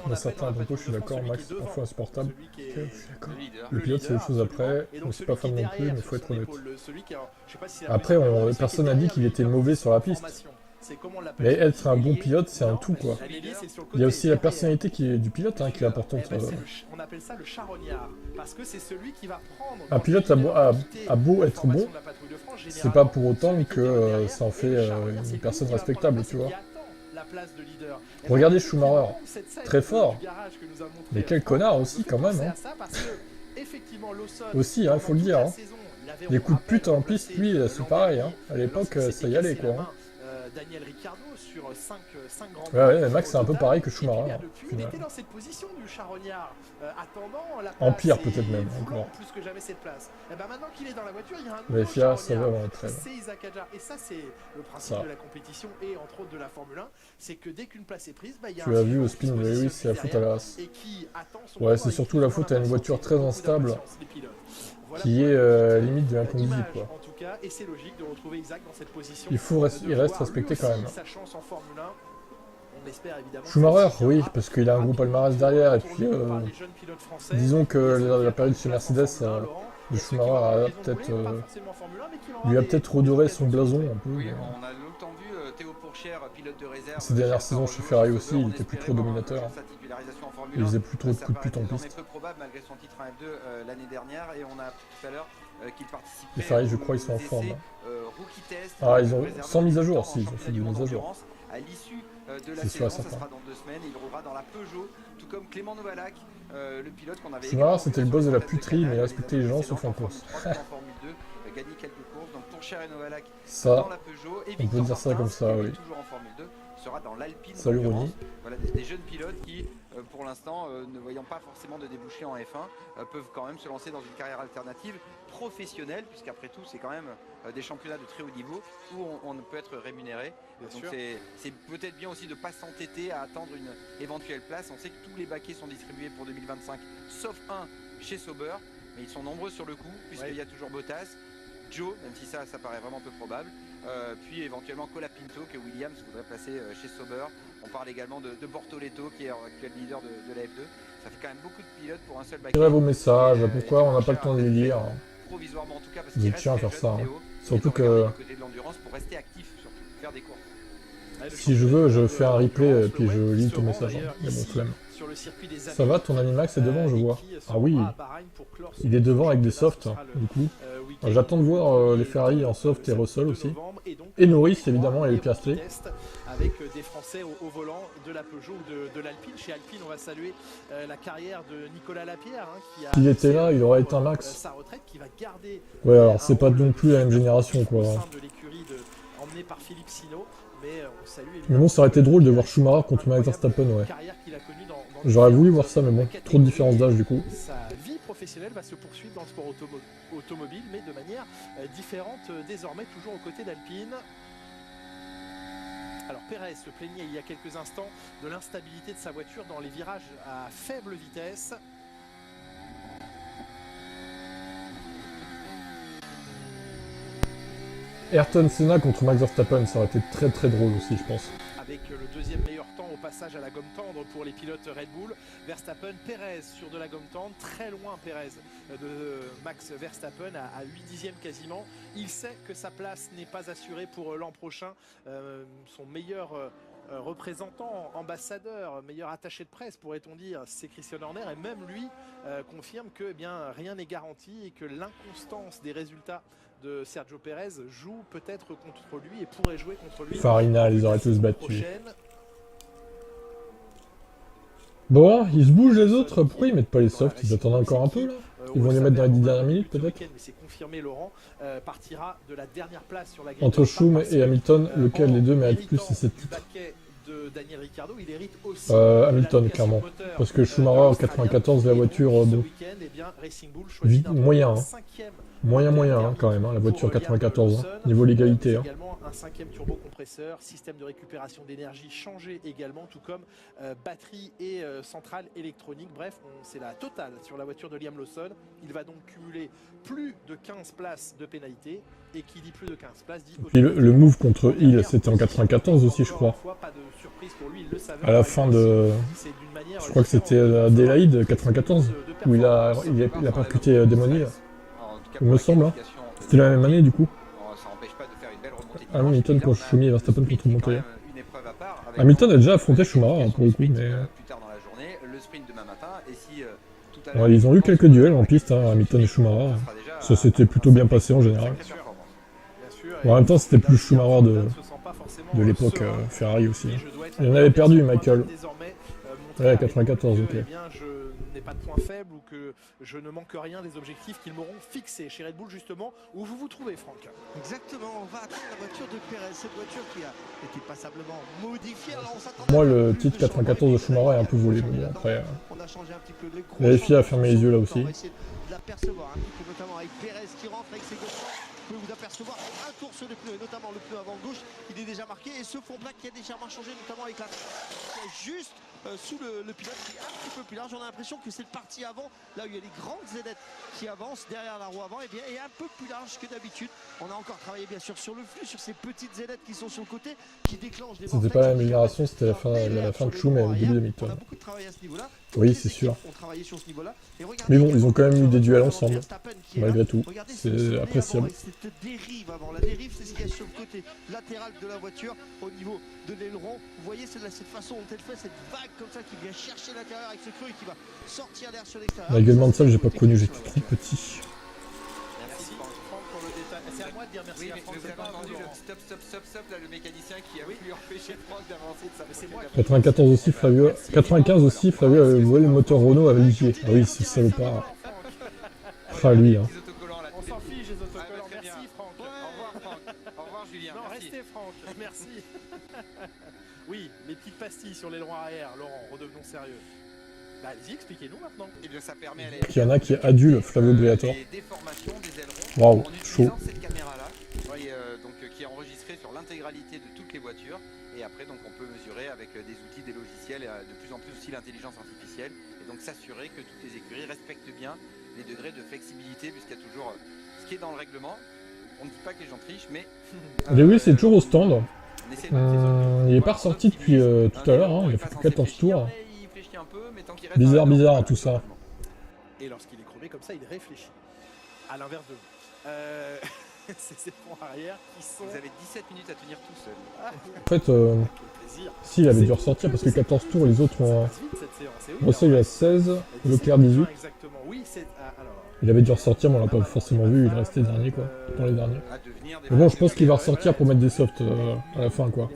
Dans certains propos, je suis d'accord, Max, c'est parfois insupportable. Ok, je suis d'accord. Le pilote, c'est des choses après, donc c'est pas fan non plus, mais il faut être honnête. Après, personne n'a dit qu'il était mauvais sur la piste. Mais être un bon pilote, c'est un tout, quoi. Il y a aussi la personnalité du pilote qui est importante. On appelle ça le charognard, parce que c'est celui qui va prendre... Un pilote a beau être bon, c'est pas pour autant que ça en fait une personne respectable, tu vois. Regardez Schumacher, très fort. Mais quel connard aussi, quand même. Aussi, il faut le dire. Les coups de pute en piste, lui, c'est pareil. À l'époque, ça y allait, quoi. Daniel Ricciardo sur 5 grands... Ouais, Max, c'est un peu pareil que Schumacher. Il était dans cette position du charognard, attendant la place... En pire, peut-être même, encore. Plus que jamais cette place. Et ben maintenant qu'il est dans la voiture, il y a un nouveau charognard. Ça va vraiment très c'est Isaac Hadjar. Et ça, c'est le principe de la compétition et entre autres de la Formule 1. C'est que dès qu'une place est prise, il y a tu l'as vu au spin, oui, c'est la faute à la race. Ouais, c'est surtout la faute à une voiture très instable qui est limite de l'inconduisible, quoi. Et c'est logique de retrouver Isaac dans cette position. Il reste respecté quand même. Sa chance en Formule 1. On espère évidemment. Schumacher, oui, parce qu'il a un gros palmarès derrière. Et puis, disons que la période chez Mercedes de Schumacher a peut-être lui a peut-être redoré son blason un peu. Oui, on a longtemps vu Théo Pourchère, pilote de réserve. Ces dernières saisons chez Ferrari aussi, il était plus trop dominateur. Il faisait plus trop de coups de pute en piste. C'est peu probable malgré son titre en F2 l'année dernière et on a appris tout à l'heure qu'il participait. Les Ferrari, je crois, ils sont en forme. Rookie test. Ah, ils ont sans mise à jour, si, ils ont fait des mises à jour. À l'issue de la saison, ça sera dans 2 semaines. Il roulera dans la Peugeot, tout comme Clément Novalak, le pilote qu'on avait. Schumacher, c'était le boss de la puterie, mais il respectait les gens sauf en course. Gagné quelques courses, donc Pourchère et Novalak ça, dans la Peugeot. Et on peut dire ça comme ça, oui. Toujours en Formule 2, sera dans l'Alpine. Salut Ronnie. Voilà, des jeunes pilotes qui, pour l'instant, ne voyant pas forcément de débouchés en F1, peuvent quand même se lancer dans une carrière alternative professionnelle, puisqu'après tout, c'est quand même des championnats de très haut niveau où on peut être rémunéré. Donc c'est peut-être bien aussi de ne pas s'entêter à attendre une éventuelle place. On sait que tous les baquets sont distribués pour 2025, sauf un chez Sauber, mais ils sont nombreux sur le coup, puisqu'il y a toujours Bottas, Joe, même si ça paraît vraiment peu probable, puis éventuellement Colapinto que Williams voudrait placer chez Sauber. On parle également de Bortoletto qui est actuel leader de la F2. Ça fait quand même beaucoup de pilotes pour un seul baquet. Tirez vos messages, pourquoi on n'a pas le temps de les lire. Provisoirement en tout cas parce qu'il reste à faire ça. Surtout que côté de l'endurance pour rester actif surtout, faire des courses. Si je veux, je fais un replay et puis je lis ton message. Mais bon, flemme. Ça va, ton Animax est devant, je vois. Ah oui, il est devant avec des softs, du coup. J'attends de voir les Ferrari en soft et Russell aussi. Et Norris, évidemment, et les Piastri. Avec des Français au volant de la Peugeot ou de l'Alpine. Chez Alpine, on va saluer la carrière de Nicolas Lapierre. S'il était là, il aurait été un Max. Sa retraite, qui va garder ouais, alors c'est pas non plus la même génération, quoi. De l'écurie emmenée par Philippe Sino. Mais, on salue, mais bon, ça aurait été drôle de voir Schumacher contre Max Verstappen, ouais. Carrière qu'il a connue dans J'aurais voulu voir ça, mais bon, trop de différence d'âge du coup. Sa vie professionnelle va se poursuivre dans le sport automobile, mais de manière différente désormais, toujours aux côtés d'Alpine. Alors Pérez se plaignait il y a quelques instants de l'instabilité de sa voiture dans les virages à faible vitesse. Ayrton Senna contre Max Verstappen, ça aurait été très très drôle aussi, je pense. Avec le deuxième meilleur temps au passage à la gomme tendre pour les pilotes Red Bull. Verstappen, Pérez sur de la gomme tendre, très loin Pérez de Max Verstappen à 8 dixièmes quasiment. Il sait que sa place n'est pas assurée pour l'an prochain. Son meilleur représentant, ambassadeur, meilleur attaché de presse pourrait-on dire, c'est Christian Horner, et même lui confirme que eh bien, rien n'est garanti et que l'inconstance des résultats de Sergio Pérez joue peut-être contre lui et pourrait jouer contre lui. Farina les aurait tous battus. Bon, ils se bougent les autres, pourquoi ils mettent pas les softs? Ils attendent encore un peu là? Ils vont les mettre dans les 10 dernières minutes peut-être? C'est confirmé, Laurent partira de la dernière place sur la grille. Entre Schum et Hamilton, lequel des deux mérite plus ces titres? De Daniel Ricciardo, il hérite aussi Hamilton clairement, parce que Schumacher en 94 la voiture bon, moyen, hein. Moyen hein, quand même, hein, la voiture 94, hein, niveau légalité. Hein. Également un 5e turbocompresseur, système de récupération d'énergie changé également, tout comme batterie et centrale électronique. Bref, c'est la totale sur la voiture de Liam Lawson. Il va donc cumuler plus de 15 places de pénalité. Et qui dit plus de 15 places dit... Puis le move contre Hill, c'était en 94 aussi, je crois. À la fin de... Je crois que c'était Adélaïde 94, où il a percuté Damon Hill. Il me semble, hein. C'était la même année du coup. Hamilton pour Schumi et Verstappen contre Montoya. Hamilton a déjà affronté Schumacher hein, pour le coup, mais... Ouais, ils ont eu quelques duels en piste, hein, Hamilton et Schumacher. Ça s'était plutôt bien passé en général. Bon, en même temps, c'était plus Schumacher de l'époque Ferrari aussi. Il en avait perdu, Michael. Ouais, 94, ok. Je n'ai pas de point faible ou que je ne manque rien des objectifs qu'ils m'auront fixés chez Red Bull, justement, où vous vous trouvez, Franck. Exactement, on va attendre la voiture de Pérez, cette voiture qui a été passablement modifiée. Alors moi, le titre 94 de Schumacher est un peu volé, mais bon, après... on a changé un petit peu les gros. La FIA a fermé les yeux là aussi. On va essayer de l'apercevoir, un petit peu, notamment avec Pérez qui rentre avec ses gauches. Vous pouvez vous apercevoir un tour sur les pneus, et notamment le pneu avant gauche, il est déjà marqué. Et ce fond plat qui a légèrement changé, notamment avec la juste sous le pilote qui est un petit peu plus large. On a l'impression que cette partie avant, là où il y a les grandes ailettes qui avancent derrière la roue avant, et bien, est un peu plus large que d'habitude. On a encore travaillé bien sûr sur le flux, sur ces petites ailettes qui sont sur le côté, qui déclenchent des... C'était pas l'amélioration, c'était la fin de Schum et le début de Hamilton. On a beaucoup travaillé à ce niveau-là. Oui, c'est sûr. Mais bon, ils ont quand même eu des duels ensemble, malgré tout. C'est appréciable. Cette dérive avant, la dérive, c'est ce qu'il y a sur le côté latéral de la voiture, au niveau de l'aileron. Vous voyez, c'est cette façon dont elle fait cette vague comme ça qui vient chercher l'intérieur avec ce creux et qui va sortir l'air sur l'extérieur. L'également de ça, j'ai pas connu, j'étais trop petit. Merci Franck pour le détail. C'est à moi de dire merci à Franck. Vous avez entendu le stop, là, le mécanicien qui a voulu empêcher Franck d'avancer de sa voiture. 94 aussi, Flavio. 95 aussi, Flavio avait volé le moteur Renault à Valigier. Ah oui, c'est salopard. Ah lui, hein. On s'en fiche des autocollants. Merci Franck. Au revoir Franck. Au revoir Julien. Non, restez Franck. Merci. Oui, les petites pastilles sur l'aileron arrière, Laurent, redevenons sérieux. Bah, allez-y, expliquez-nous maintenant. Et bien ça permet à Il y en a qui adulent Flavio Briatore. des déformations des ailerons. Waouh, en chaud. utilisant cette caméra-là, qui est enregistrée sur l'intégralité de toutes les voitures. Et après, donc, on peut mesurer avec des outils, des logiciels, et de plus en plus aussi l'intelligence artificielle. Et donc s'assurer que toutes les écuries respectent bien les degrés de flexibilité, puisqu'il y a toujours ce qui est dans le règlement. On ne dit pas que les gens trichent, mais... Lewis est toujours au stand. Il est pas ressorti depuis tout à l'heure, hein. Il a fait 14 tours. Bizarre tout ça. Et lorsqu'il est chromé comme ça, il réfléchit. À l'inverse de vous. C'est ces ponts arrière qui sont... Vous avez 17 minutes à tenir tout seul. En fait, si, il avait dû ressortir parce que 14 tours, les autres ont... Russell il a 16, Leclerc 18. Il avait dû ressortir, mais on l'a pas forcément vu, il est resté dernier quoi, dans les derniers. Mais bon, je pense qu'il va ressortir pour mettre des softs à la fin quoi.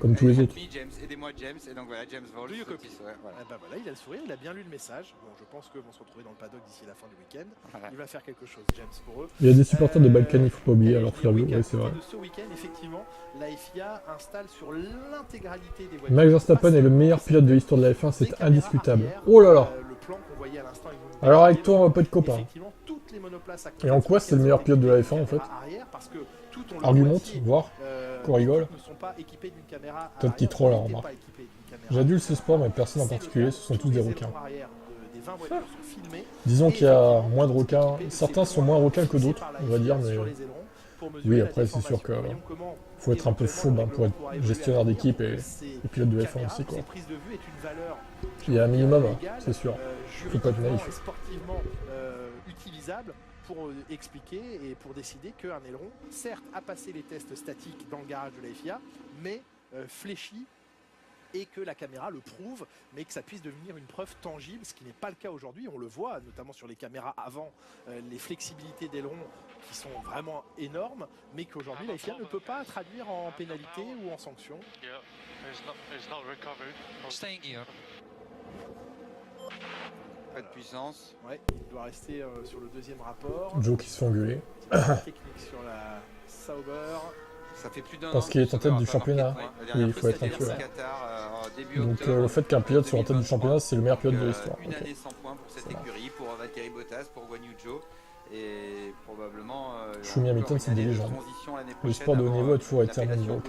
Comme tous les autres. James, aidez-moi James, et donc voilà, James Vols. Do you copy? Ouais, voilà. Ah bah voilà, il a le sourire, il a bien lu le message. Bon, je pense qu'ils vont se retrouver dans le paddock d'ici la fin du week-end. Voilà. Il va faire quelque chose, James, pour eux. Il y a des supporters de Balkany, il faut pas oublier, alors Flavio, oui, oui c'est vrai. De ce week-end, effectivement, la FIA installe sur l'intégralité des voitures. Max Verstappen est le meilleur pilote de l'histoire de la F1, c'est indiscutable. Oh là là. Le plan qu'on voyait à l'instant, Alors avec toi, on va pas être copains. effectivement, toutes les monoplaces Et en quoi c'est le meilleur pilote de la F1 en fait? arrière, parce que tout on le Argumente, voici, voir, qu'on rigole. ne sont pas équipés d'une caméra Peut-être qu'ils trollent, remarque. J'adule ce sport, mais personne en particulier, ce sont tous des requins. Disons qu'il y a moins de requins, certains sont moins requins que d'autres, on va dire, mais oui, après c'est sûr que faut être un peu fourbe hein, pour être gestionnaire d'équipe et pilote de F1 aussi quoi. Il y a un minimum, c'est sûr. Faut pas être naïf. Sportivement utilisable pour expliquer et pour décider qu'un aileron, certes, a passé les tests statiques dans le garage de la FIA, mais fléchi et que la caméra le prouve, mais que ça puisse devenir une preuve tangible, ce qui n'est pas le cas aujourd'hui. On le voit, notamment sur les caméras avant, les flexibilités d'aileron qui sont vraiment énormes, mais qu'aujourd'hui la FIA ne peut pas traduire en pénalité ou en sanction. Pas de puissance. Ouais, il doit rester sur le deuxième rapport. Joe qui se fait engueuler. Technique sur la Sauber. Ça fait plus d'un Parce an qu'il que est en tête du Sauber a pas championnat. marqué de points. Oui, il faut être un C'était tueur. Qatar, début Donc octobre, le fait qu'un pilote soit en tête du championnat, c'est le meilleur pilote de 2023. l'histoire. Une Ok. année sans points pour cette écurie, pour Valtteri Bottas, pour Guan Yu Zhou. Et probablement Schumi Hamilton, c'est des légendes. Le sport de haut niveau a toujours été un bon niveau.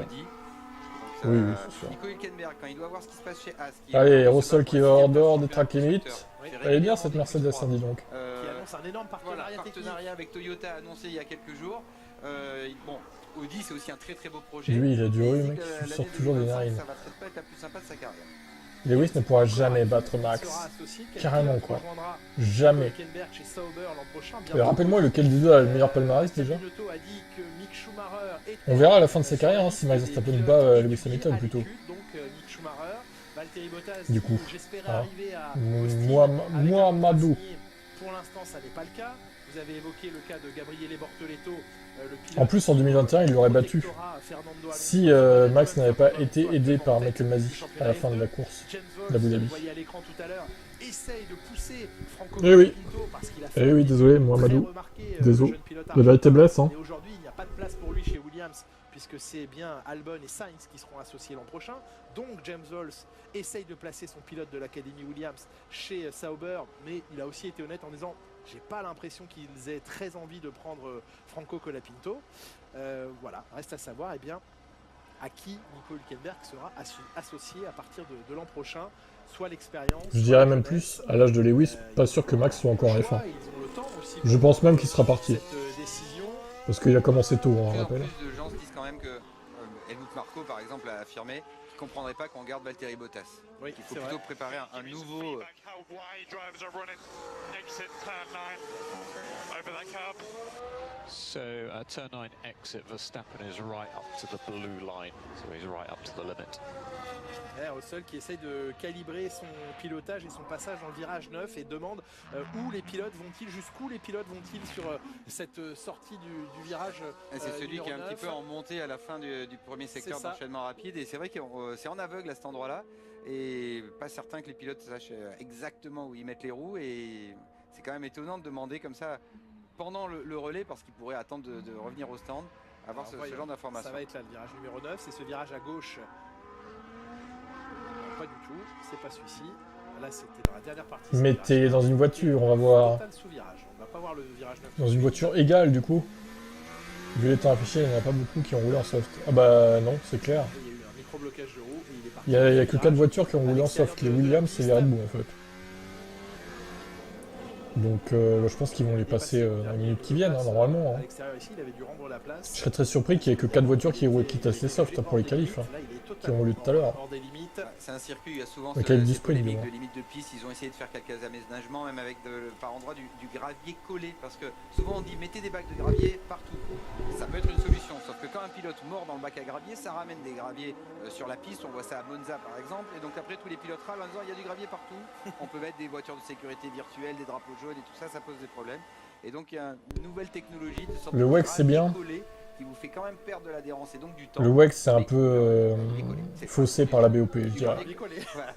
Oui, oui, c'est sûr. Nico Hülkenberg, quand il doit voir ce qui se passe chez Haas. Allez, Russell qui va hors dehors des track limits. Elle est bien cette Mercedes, hein, dis donc. Qui annonce un énorme Partenariat avec Toyota annoncé il y a quelques jours. Bon, Audi c'est aussi un très très beau projet. Lui, il a du rhume, mec, il sort toujours des narines. Lewis ne pourra jamais battre Max. Carrément, quoi. Jamais. Et rappelle-moi, lequel des deux a le meilleur palmarès déjà? On verra à la fin de sa carrière hein, si Max Verstappen bat Lewis Hamilton plutôt. Du coup, Mohamedou. Pour l'instant, ça n'est pas le cas. Vous avez évoqué le cas de Gabriele Bortoleto. En plus, en 2021, il l'aurait battu si Max n'avait pas été aidé par Michael Masi à la fin de la course d'Abu Dhabi. Eh oui, eh oui, désolé, Mohamedou. Désolé, la vérité blesse. Hein. Et aujourd'hui, il n'y a pas de place pour lui chez Williams, puisque c'est bien Albon et Sainz qui seront associés l'an prochain. Donc James Walls essaye de placer son pilote de l'Académie Williams chez Sauber, mais il a aussi été honnête en disant « j'ai pas l'impression qu'ils aient très envie de prendre Franco Colapinto ». Voilà, reste à savoir eh bien, à qui Nico Hülkenberg sera associé à partir de l'an prochain, soit l'expérience... Je dirais même plus, à l'âge de Lewis, pas sûr que Max soit encore en F1. Je pense même qu'il sera parti. Parce qu'il a commencé tôt, on rappelle. Plus de gens se disent quand même que Helmut Marko, par exemple, a affirmé qu'il ne comprendrait pas qu'on garde Valtteri Bottas. Oui, il faut plutôt préparer un nouveau... So turn 9 exit, Verstappen is right up to the blue line, so he's right up to the limit. Russell qui essaye de calibrer son pilotage et son passage dans le virage 9 et demande où les pilotes vont-ils, jusqu'où les pilotes vont-ils sur cette sortie du virage. C'est celui qui est un petit peu en montée à la fin du premier secteur d'enchaînement rapide, et c'est vrai que c'est en aveugle à cet endroit-là et pas certain que les pilotes sachent exactement où ils mettent les roues, et c'est quand même étonnant de demander comme ça pendant le relais, parce qu'il pourrait attendre de revenir au stand, avoir ce genre d'informations. Ça va être là le virage numéro 9, c'est ce virage à gauche. Non, pas du tout, c'est pas celui-ci. Là c'était dans la dernière partie. Mettez dans une voiture, on va voir. On va pas voir le virage 9. Dans une voiture égale du coup. Vu les temps affichés, il n'y en a pas beaucoup qui ont roulé en soft. Ah bah non, c'est clair. Il y a eu un micro-blocage de roue et il est parti. Il y a que 4 voitures qui ont roulé en soft, les Williams et les Red Bull en fait. Donc je pense qu'ils vont les passer dans les minutes qui viennent, hein, normalement. Hein. Je serais très surpris qu'il n'y ait que 4 voitures qui testent les softs pour les qualifs, hein, qui ont roulé tout à l'heure. C'est un circuit, il y a souvent cette polémique de limite de piste. Ils ont essayé de faire quelques aménagements, même avec par endroit du gravier collé, parce que souvent on dit mettez des bacs de gravier partout. Ça peut être une solution, sauf que quand un pilote mord dans le bac à gravier, ça ramène des graviers sur la piste. On voit ça à Monza par exemple, et donc après tous les pilotes râlent en disant il y a du gravier partout. On peut mettre des voitures de sécurité virtuelles, des drapeaux jaunes et tout ça, ça pose des problèmes. Et donc il y a une nouvelle technologie de sorte le WEC c'est bien, fait quand même perdre de l'adhérence et donc du temps. Le WEC, c'est un peu faussé par la BOP, je dirais. Voilà.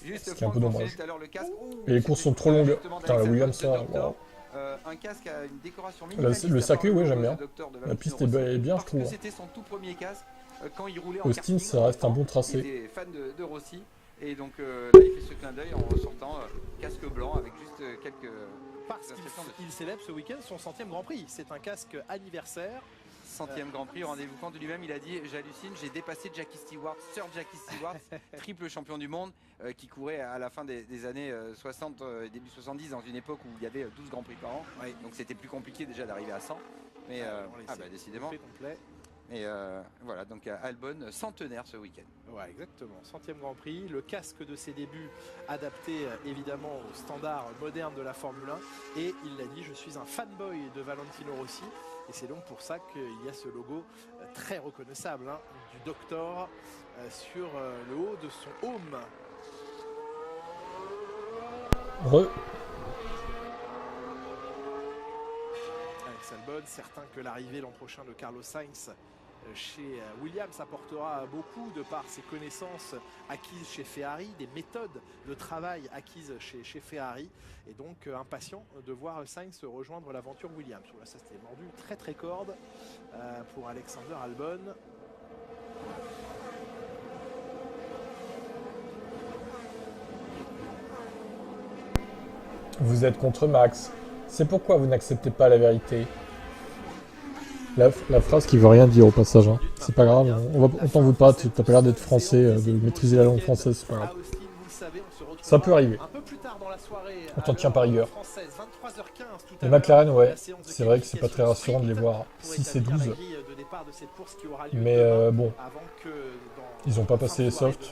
Juste Ce qui est un peu dommage. tout à l'heure le casque. Et les courses sont trop longues. Putain, la Williams, ça, wow. Un casque à une décoration Le circuit, oui, j'aime bien. La piste est bien, je trouve. C'était son tout premier casque quand il roulait en Austin, karting. ça reste un bon Il tracé. était fan de Rossi. Et donc là, il fait ce clin d'œil en ressortant casque blanc avec juste quelques... Parce qu'il célèbre ce week-end son 100e Grand Prix. C'est un casque anniversaire. 100e Grand Prix, rendez-vous compte de lui-même, il a dit j'hallucine, j'ai dépassé Jackie Stewart, Sir Jackie Stewart, triple champion du monde, qui courait à la fin des années 60 et début 70 dans une époque où il y avait 12 Grands Prix par an. Oui. Donc c'était plus compliqué déjà d'arriver à 100. Mais décidément. Complet. Et voilà, donc Albon centenaire ce week-end. Ouais, exactement. 100e Grand Prix, le casque de ses débuts adapté évidemment aux standards modernes de la Formule 1. Et il l'a dit, je suis un fanboy de Valentino Rossi. Et c'est donc pour ça qu'il y a ce logo très reconnaissable du Doctor sur le haut de son home. Alex Albon, certain que l'arrivée l'an prochain de Carlos Sainz chez Williams apportera beaucoup de par ses connaissances acquises chez Ferrari, des méthodes de travail acquises chez Ferrari, et donc impatient de voir Sainz rejoindre l'aventure Williams. Là, ça s'était mordu très corde pour Alexander Albon. Vous êtes contre Max. C'est pourquoi vous n'acceptez pas la vérité. La phrase qui veut rien dire au passage, hein. C'est pas grave, on t'en veut pas, t'as pas l'air d'être français, de maîtriser la langue française, c'est pas grave. Ça peut arriver. On t'en tient par rigueur. Les McLaren, ouais, c'est vrai que c'est pas très rassurant de les voir 6 et 12. Mais bon, ils ont pas passé les softs,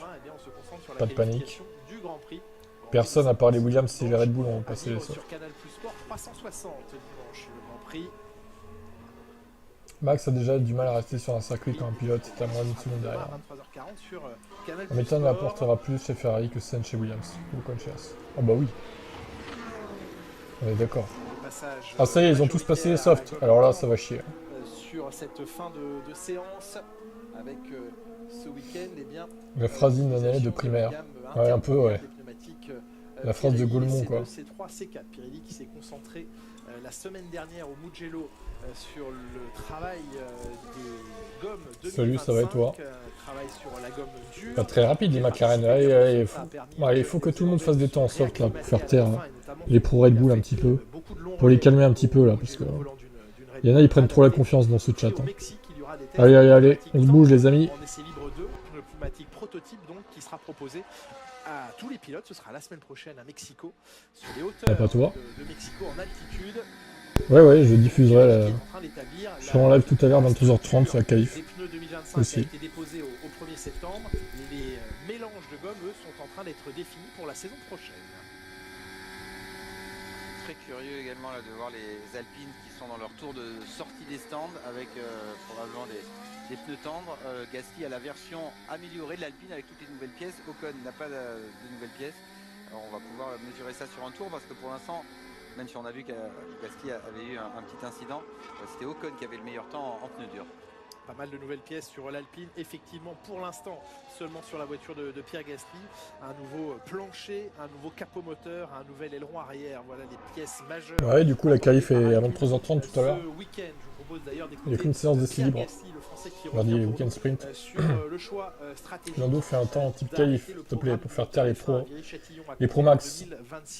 pas de panique. Personne à part les Williams et les Red Bull ont passé les softs. Max a déjà du mal à rester sur un circuit quand un pilote est à moins d'une seconde derrière. Hamilton apportera plus chez Ferrari que Senna chez Williams. Ah bah oui. On est d'accord. Ah ça y est, ils ont tous passé les softs. Alors là, ça va chier. Sur cette fin de séance avec ce week-end, eh bien... La phrase d'Inanais de primaire. Ouais, un peu, ouais. La phrase de Gaulmont, quoi. C3, C4. Pirelli qui s'est concentré la semaine dernière au Mugello sur le travail des gommes 2025. Salut, ça va et toi? Travail sur la gomme dure. Pas très rapide les McLaren. Il faut que tout le monde fasse des temps en soft là pour faire taire les pro Red Bull un petit peu. Pour les calmer un petit peu là, parce que il y en a, ils prennent trop la confiance dans ce chat. Hein. Allez, on se bouge les amis. En essai libre 2, le pneumatique prototype donc qui sera proposé à tous les pilotes. Ce sera la semaine prochaine à Mexico, sur les hauteurs de Mexico en altitude. Ouais, je diffuserai. Je serai en live tout à l'heure 23h30 sur la qualif. Les pneus 2025 aussi. A été déposé au 1er septembre. Les mélanges de gomme, eux, sont en train d'être définis pour la saison prochaine. Très curieux également là, de voir les Alpines qui sont dans leur tour de sortie des stands avec probablement des pneus tendres. Gasly a la version améliorée de l'Alpine avec toutes les nouvelles pièces. Ocon n'a pas de nouvelles pièces. Alors on va pouvoir mesurer ça sur un tour parce que pour l'instant, même si on a vu que Gasly avait eu un petit incident, c'était Ocon qui avait le meilleur temps en pneus durs. Pas mal de nouvelles pièces sur l'Alpine, effectivement pour l'instant seulement sur la voiture de Pierre Gasly. Un nouveau plancher, un nouveau capot moteur, un nouvel aileron arrière, voilà les pièces majeures. Ouais, du coup la qualif est à 23h30 tout à l'heure. Ce week-end, je vous propose d'ailleurs il n'y a qu'une séance d'essai libre. Mardi les week-end sprint. Le choix stratégique. Lando fait un temps en type qualif, s'il te plaît, pour faire taire les pro max.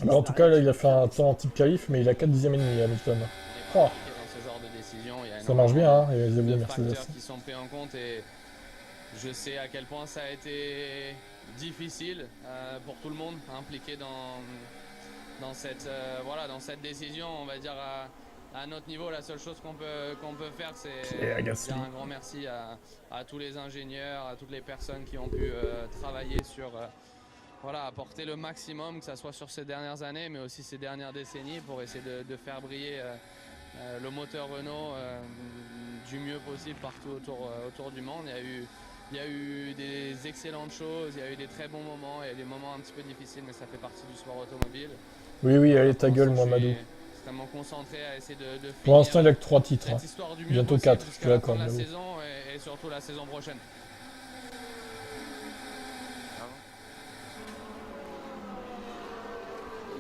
Alors, en tout cas là il a fait un temps en type qualif, mais il a 4 dixièmes et demi Hamilton. Oh. Ça marche bien, hein, et les Mercedes. Qui sont pris en compte et je sais à quel point ça a été difficile pour tout le monde impliqué dans cette décision. On va dire à notre niveau, la seule chose qu'on peut faire, c'est dire un grand merci à tous les ingénieurs, à toutes les personnes qui ont pu travailler sur apporter le maximum, que ce soit sur ces dernières années, mais aussi ces dernières décennies, pour essayer de faire briller le moteur Renault du mieux possible partout autour du monde. Il y a eu des excellentes choses, il y a eu des très bons moments, il y a eu des moments un petit peu difficiles, mais ça fait partie du sport automobile. Oui, allez ta gueule Mohamedou. extrêmement concentré à essayer de finir Pour l'instant, il a que 3 titres. cette Hein. histoire du mieux Bientôt possible 4, je jusqu'à te la l'accorde. fin de la mais bon. saison et surtout la saison prochaine.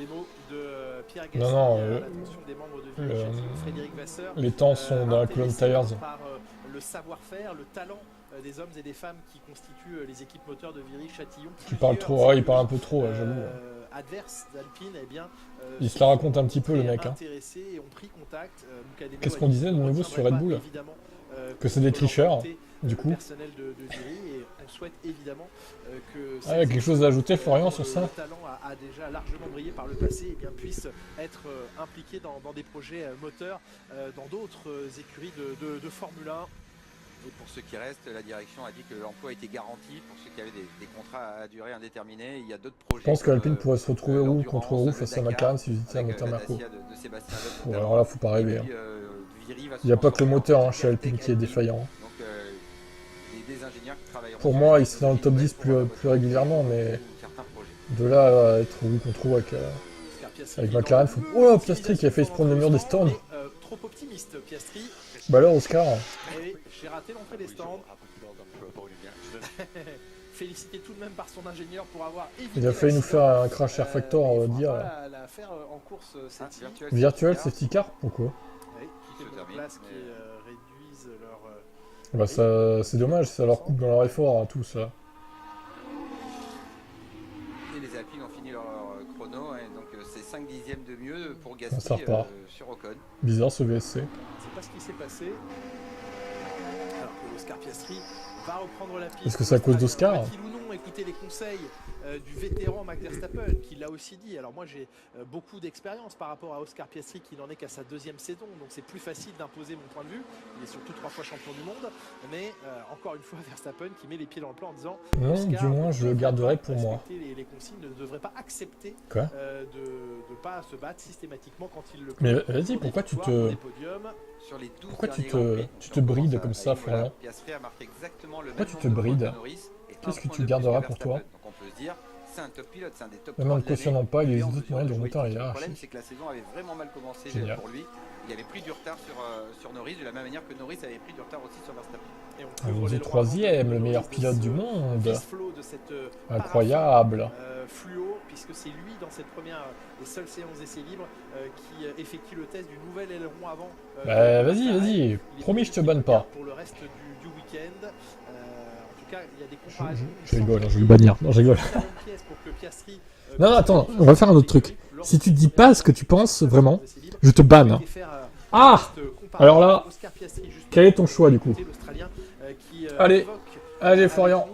Les mots de Pierre Gasly Non, à l'attention des membres de Viry-Châtillon, Frédéric Vasseur. Les temps sont dans la colonne intéressés Tires. par le savoir-faire, le talent des hommes et des femmes qui constituent les équipes moteurs de Viry-Châtillon. Il parle trop, ouais, il parle un peu trop, j'avoue. Adverse d'Alpine, eh bien, Il se la raconte un petit peu, le mec. Hein. intéressés et ont pris contact. Qu'est-ce qu'on disait de nouveau sur Red Bull? Que c'est des tricheurs, du coup. Personnel de Viry, et on souhaite évidemment que Ah, quelque chose à ajouter, Florian, sur ça? Le talent a déjà largement brillé par le passé et bien puisse être impliqué dans des projets moteurs dans d'autres écuries de Formule 1. Et pour ceux qui restent, la direction a dit que l'emploi était garanti. Pour ceux qui avaient des contrats à durée indéterminée, il y a d'autres projets. Je pense qu'Alpine pourrait se retrouver roue contre roue face à McLaren si vous étiez un moteur Merco. Bon, alors là, faut pas rêver. Hein. Il n'y a pas que le moteur hein, chez Alpine qui est défaillant. Donc, des ingénieurs qui travaillent. Pour moi, il serait dans le top 10 plus régulièrement, mais de là à être roue contre roue avec McLaren, faut... Oh, Piastri qui a failli se prendre le mur des stands. Trop optimiste, Piastri. Bah alors, Oscar. Et j'ai raté l'entrée des stands. Félicité tout de même par son ingénieur pour avoir évité. Il a failli nous faire un crash Air Factor, on va dire. La faire en course Virtual safety car, pourquoi? Oui, qui fait place qui réduisent leur. Bah ça, c'est dommage, ça leur coupe dans leur effort, hein, tout ça. Et les Alpines ont fini leur chrono, hein, donc c'est 5 dixièmes de mieux pour Gasly sur Ocon. Bizarre ce VSC. C'est pas ce qui s'est passé. Alors que Oscar Piastri va reprendre la piste. Est-ce que c'est à cause d'Oscar? Ou non, écoutez les conseils du vétéran Max Verstappen qui l'a aussi dit. Alors moi j'ai beaucoup d'expérience par rapport à Oscar Piastri qui n'en est qu'à sa 2e saison, donc c'est plus facile d'imposer mon point de vue. Il est surtout 3 fois champion du monde, mais encore une fois Verstappen qui met les pieds dans le plat en disant non, Oscar, du moins je le garderai pour moi. Les consignes ne devraient pas accepter de ne pas se battre systématiquement quand il le. Mais vas-y, pourquoi tu te... Pourquoi tu te brides comme ça, Florian? Pourquoi tu te brides? Qu'est-ce que tu garderas pour toi? Même en ne cautionnant pas, il y a des autres moyens de remonter en hiérarchie. Le problème, c'est que la saison avait vraiment mal commencé pour lui. Il avait pris du retard sur Norris, de la même manière que Norris avait pris du retard aussi sur Verstappen. Vous êtes 3e, le meilleur pilote du monde. Incroyable. Fluo, puisque c'est lui dans cette première et seule séance d'essai libre qui effectue le test du nouvel aileron avant. Bah vas-y, promis je te banne pas. Pour le reste du week-end. En tout cas, il y a des comparaisons. Je rigole, je vais le bannir. Non, je rigole. Non, attends, on va faire un autre truc. Si tu dis pas ce que tu penses vraiment, je te banne. Ah! Alors là, quel est ton choix du coup? Allez, Florian.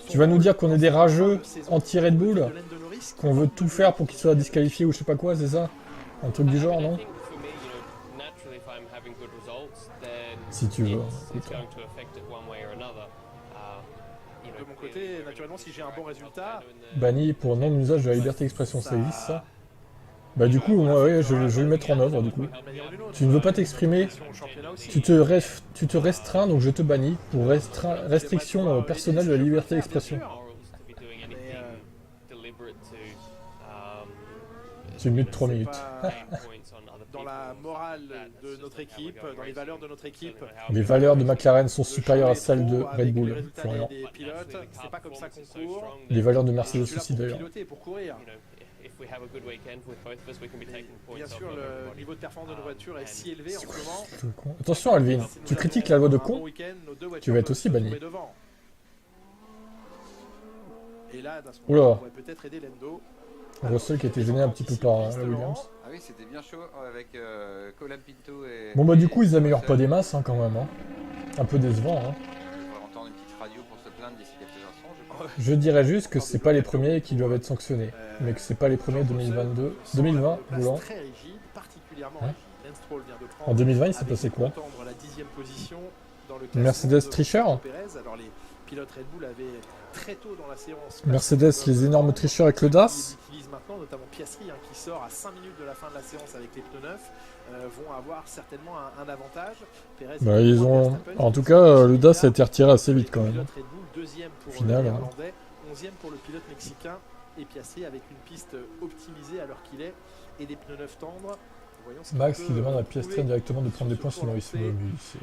Tu vas nous dire qu'on est des rageux anti-Red Bull? Qu'on veut tout faire pour qu'il soit disqualifié ou je sais pas quoi, c'est ça? Un truc du genre, non? Si tu veux. De mon côté, naturellement, si j'ai un bon résultat... Banni pour non-usage de la liberté d'expression, ça existe ça? Bah du coup, moi, ouais, je vais le mettre en œuvre du coup. Tu ne veux pas t'exprimer, tu te restreins, donc je te bannis pour restriction personnelle de la liberté d'expression. C'est mieux de 3 minutes. Dans la morale de notre équipe, dans les valeurs de notre équipe. Les valeurs de McLaren sont supérieures à celles de Red Bull, Florian. C'est pas comme ça qu'on court. Les valeurs de Mercedes aussi d'ailleurs. Bien sûr, le niveau de performance de nos voitures est si élevé en ce moment. Attention Alvin, tu critiques la loi de con, tu vas être aussi banni. Et là, dans ce moment, on pourrait peut-être aider Lando. Russell qui a été gêné un petit peu par la Williams. Ah oui, c'était bien chaud avec Colin Pinto et... Bon bah du coup ils améliorent pas des masses hein, quand même. Hein. Un peu décevant. Hein. On va entendre une petite radio pour se plaindre d'ici quelques instants, je pense. Je dirais juste que c'est pas les premiers qui doivent être sanctionnés, mais que c'est pas les premiers 2020 roulant. Hein? En 2020 il s'est passé quoi? Mercedes tricheur? Pilote Red Bull avait très tôt dans la séance. Mercedes, les énormes tricheurs avec le DAS. Ils utilisent maintenant, notamment Piastri, qui sort à 5 minutes de la fin de la séance avec les pneus neufs, vont avoir certainement un avantage. Perez, bah, ils ont... En tout cas, le DAS a été retiré assez vite quand même. Pilote Red Bull, 2e pour final, le Néerlandais, 11e pour le pilote mexicain. et Piastri avec une piste optimisée à l'heure qu'il est et des pneus neufs tendres. Voyons ce Max qu'il qui peut demande à Piastri directement de prendre des points sur Norris. lancer. Lui, c'est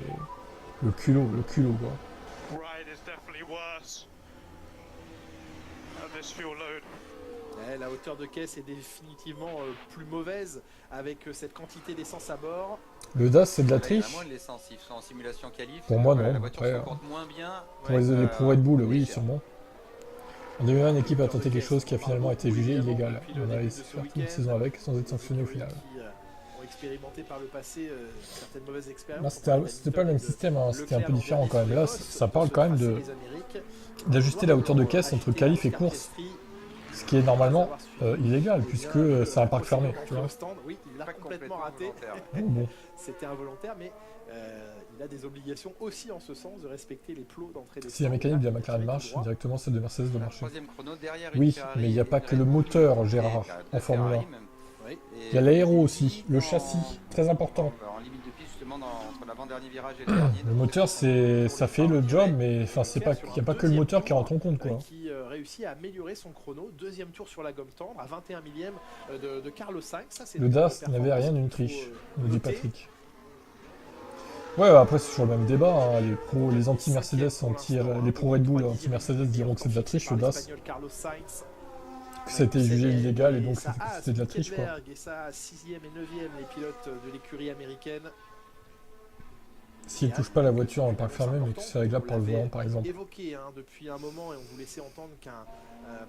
le culot quoi. Ride is definitely worse at this fuel load. Ouais, la hauteur de caisse est définitivement plus mauvaise avec cette quantité d'essence à bord. Le DAS c'est de la Il y a triche. moins de l'essence, ils sont en simulation qualif. Pour moi, Voilà, non. La voiture Après, se comporte moins bien. Pour les pro Red Bull, oui, légère. sûrement. En 2020, une équipe a tenté quelque chose qui a finalement été jugé illégal. On a réussi à faire toute une saison avec sans être sanctionné au final. Qui ont expérimenté par le passé certaines mauvaises Là, expériences. c'était pas le même système, hein, c'était un peu différent quand même. Là, ça parle quand même d'ajuster la hauteur de caisse entre qualif et course. Ce qui est normalement illégal, puisque c'est un parc fermé, tu vois. Oui, il l'a Pas complètement raté. Bon. C'était involontaire, mais il a des obligations aussi en ce sens de respecter les plots d'entrée des Si la mécanique de la McLaren marche, directement celle de Mercedes doit marcher. Troisième chrono derrière une Oui, Ferrari, mais il n'y a une pas que Red le Bull, moteur, et Gérard, la en Formule 1. Ferrari même. Oui. Et Il y a l'aéro aussi, Leclerc le en- châssis, très important. En limite de piste justement entre l'avant-dernier virage et le dernier. Le moteur, ça fait le job, mais enfin, c'est pas, il n'y a pas que le moteur qui rentre en compte, quoi. Qui réussit à améliorer son chrono. Deuxième tour sur la gomme tendre à 21 millième de Carlos Sainz. Ça, c'est Le une DAS performance n'avait rien d'une qu'il faut, triche, nous dit noter. Patrick. Ouais, bah, après c'est toujours le même débat, hein. Les anti-Mercedes, les pro Red Bull anti-Mercedes diront que c'est de la triche, le DAS, Carlos Sainz. que ça a été jugé illégal et donc ça c'était de la triche, quoi. Et ça, 6e et 9e, les pilotes de l'écurie américaine. S'ils ne touchent pas la voiture en parc fermé, mais que c'est réglable par le volant, par exemple. Évoqué depuis un moment et on vous laissait entendre qu'un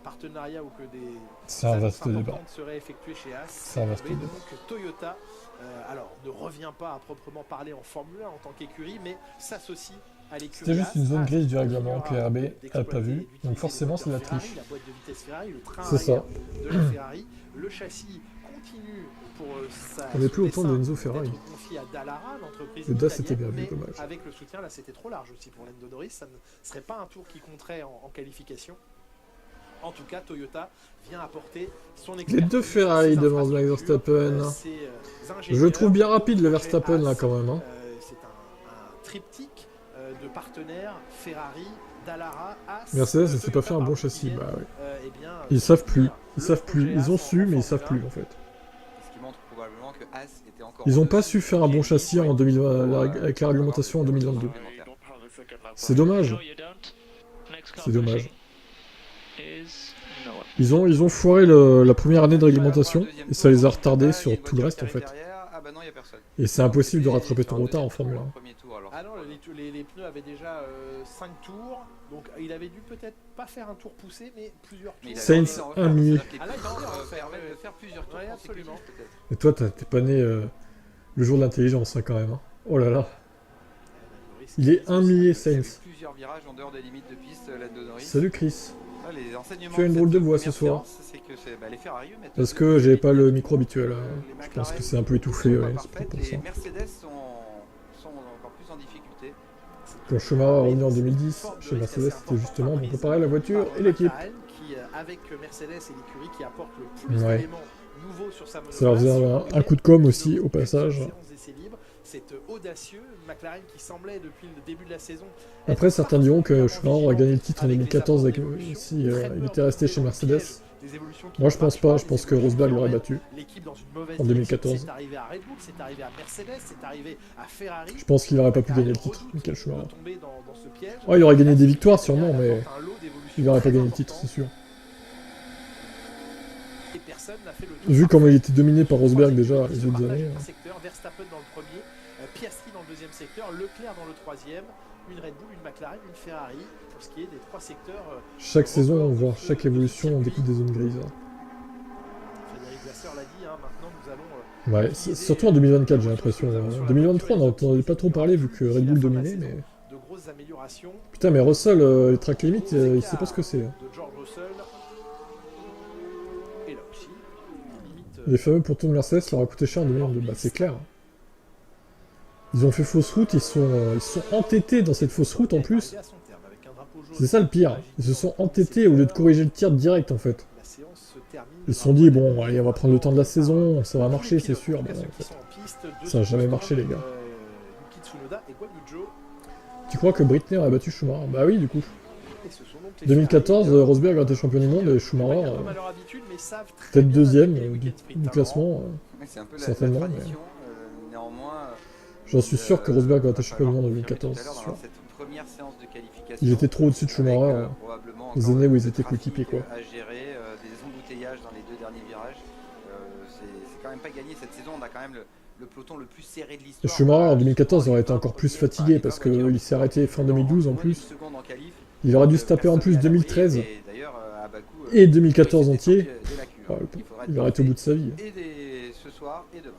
partenariat ou que des C'est un vaste annonces débat. importantes seraient effectuées chez Haas. C'est un vaste Mais débat. donc Toyota, alors ne revient pas à proprement parler en Formule 1 en tant qu'écurie, mais s'associe à l'écurie. C'était juste Haas. une zone Haas grise du règlement que continuera RB n'a pas d'exploiter vu, et donc d'utiliser forcément le c'est de la moteur triche. Ferrari, la boîte de vitesse Ferrari, le train C'est arrière ça. de la Ferrari, le châssis continue pour sa On n'est plus son autant dessin de Enzo Ferrari. d'être confié à Dallara, l'entreprise Le DAS italienne, était bien vu, mais dommage. avec le soutien, là c'était trop large aussi pour Lando Norris, ça ne serait pas un tour qui compterait en qualification. En tout cas, Toyota vient apporter son Les expertise, deux Ferrari ses demandent Max infrastructures, Verstappen. ses Je ingénieurs, le trouve bien rapide le projet Verstappen là Haas, quand même. Hein. c'est un triptyque de partenaires Ferrari, Dallara, Haas. Mercedes, elle sait Toyota, pas faire un bon pardon, châssis. qui viennent, Bah ouais. eh bien, Ils savent plus. soutenir Ils le savent plus. projet Ils Haas ont en su, mais ils savent Formule plus 1. en fait. Ce qui montre probablement que Haas était encore. Ils en ont pas dessous su faire un bon châssis en 2020 avec la réglementation en 2022. C'est dommage. C'est dommage. Ils ont foiré la première année de réglementation et ça les a retardés sur tout le reste en fait. Ah bah non, il y a personne. Et c'est impossible de rattraper ton retard en Formule 1. Premier tour, alors. Ah non, les pneus avaient déjà 5 tours, donc il avait dû peut-être pas faire un tour poussé, mais plusieurs tours. Mais il a Sainz, envie d'en refaire, un millier. c'est-à-dire qu'il Ah là, il peut va en faire refaire, de faire plusieurs tours Ouais, consécutifs, absolument. peut-être. Et toi, t'es pas né le jour de l'intelligence hein, quand même. Hein. Oh là là. Il est un millier Il y a eu Sainz. plusieurs virages en dehors des limites de piste, Lando Norris. Salut Chris. Ah, les enseignements Tu as une de drôle cette de voix ce première soir. séance, c'est que les Ferrari mettent Parce deux que j'ai limites pas le de micro habituel. les Je pense que McLaren c'est un peu étouffé, sont pas ouais, c'est parfaites, pour les ça. Mercedes sont encore plus en difficulté. Quand Schumacher est revenu en 2010, chez Mercedes, c'était justement pour préparer la voiture et l'équipe. Qui, avec Mercedes et l'écurie qui apporte le plus Ouais. d'éléments nouveaux sur sa monoplace. Ça leur faisait un coup de com' aussi, au passage. C'est audacieux, McLaren qui semblait depuis le début de la saison. Après, certains diront que Schumacher aurait gagné le titre en 2014 si il était resté chez Mercedes. Moi, je pense pas. Je pense que Rosberg l'aurait battu. En 2014. C'est arrivé à Red Bull, c'est arrivé à Mercedes, c'est arrivé à Ferrari. Je pense qu'il aurait pas pu gagner le titre, Michael Schumacher. Tomber dans ce piège. Ouais, il aurait gagné des victoires sûrement, mais il aurait pas gagné le titre, c'est sûr. Et personne n'a fait le tour. Vu comment il était dominé par Rosberg déjà les autres années. Un secteur, Verstappen dans le premier, Piastri dans le deuxième secteur, Leclerc dans le troisième, une Red Bull, une McLaren, une Ferrari, pour ce qui est des trois secteurs. Chaque saison, voire chaque évolution, on découvre des zones grises. Hein. Frédéric Vasseur l'a dit, hein, maintenant nous allons. Ouais, surtout en 2024, j'ai l'impression. En 2023, on n'entendait pas trop parler vu que Red Bull dominait, mais. De grosses améliorations. Putain, mais Russell, les track limits, il sait pas ce que c'est. Hein. De George Russell. Et là aussi, limite. Les fameux pontons de Mercedes leur a coûté cher en 2022. Bah, c'est clair. Ils ont fait fausse route, ils sont entêtés dans cette fausse route en plus. C'est ça le pire. Ils se sont entêtés au lieu de corriger le tir direct en fait. Ils se sont dit, bon, allez, on va prendre le temps de la saison, ça va marcher, c'est sûr. Bah, en fait, ça n'a jamais marché, les gars. Tu crois que Britney aurait battu Schumacher? Bah oui, du coup. Et ce sont donc les 2014, Ferrari, Rosberg a été champion du monde et Schumacher, comme à leur habitude, mais savent très peut-être bien deuxième attaquer les week-ends sprint du avant. classement. Ouais, c'est un peu la certainement, tradition, néanmoins. J'en suis sûr que Rosberg a été champion du monde en Tout à 2014, l'heure, c'est dans sûr. cette première séance de qualification, Ils étaient trop au-dessus de Schumacher, avec, probablement les encore années où ils le étaient trafic, coéquipiers, quoi. à gérer, des embouteillages dans les 2 derniers virages. C'est quand même pas gagné cette saison. On a quand même le peloton le plus serré de Et l'histoire. Schumacher en 2014 aurait été encore plus fatigué parce qu'il s'est arrêté fin 2012 en plus. Il aurait dû se taper en plus 2013 et 2014 entier. Il aurait été au bout de sa vie. Et ce soir et demain.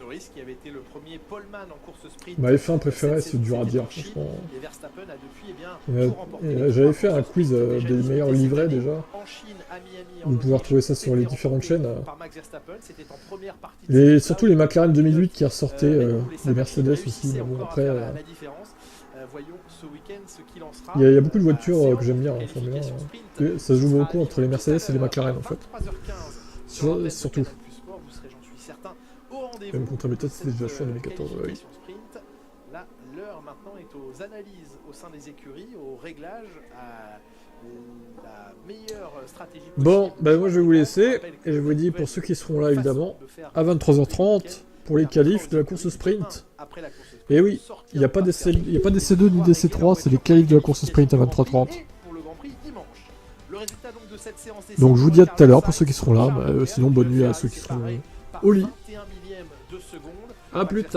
Norris qui avait été le premier poleman en course sprint. Ma F1 préférée, c'est dur à dire, franchement. Et Verstappen a depuis tout remporté. J'avais fait un quiz des meilleurs livrets déjà. En Chine, à Miami, Vous pouvez retrouver ça sur les différentes chaînes. par Max Verstappen, c'était en première partie Et surtout les McLaren 2008 qui ressortaient, les Mercedes aussi. Mais bon, après, la différence. Voyons ce week-end ce qu'il en sera. il y a beaucoup de voitures que j'aime bien en Formule 1. Ça se joue beaucoup entre les Mercedes et les McLaren en fait. Surtout. Même contre méthode, c'était déjà chaud en 2014. Oui. Là, l'heure maintenant est aux analyses au sein des écuries, au réglage, à la meilleure stratégie possible. Bon, ben moi je vais vous laisser. Et je vous dis pour ceux qui seront là évidemment, à 23h30 pour les qualifs de la course sprint. Et oui, il n'y a pas d'essai 2 ni d'essai 3, c'est les qualifs de la course sprint à 23h30. Donc je vous dis à tout à l'heure pour ceux qui seront là, sinon bonne nuit à ceux qui seront au lit. A plus tard.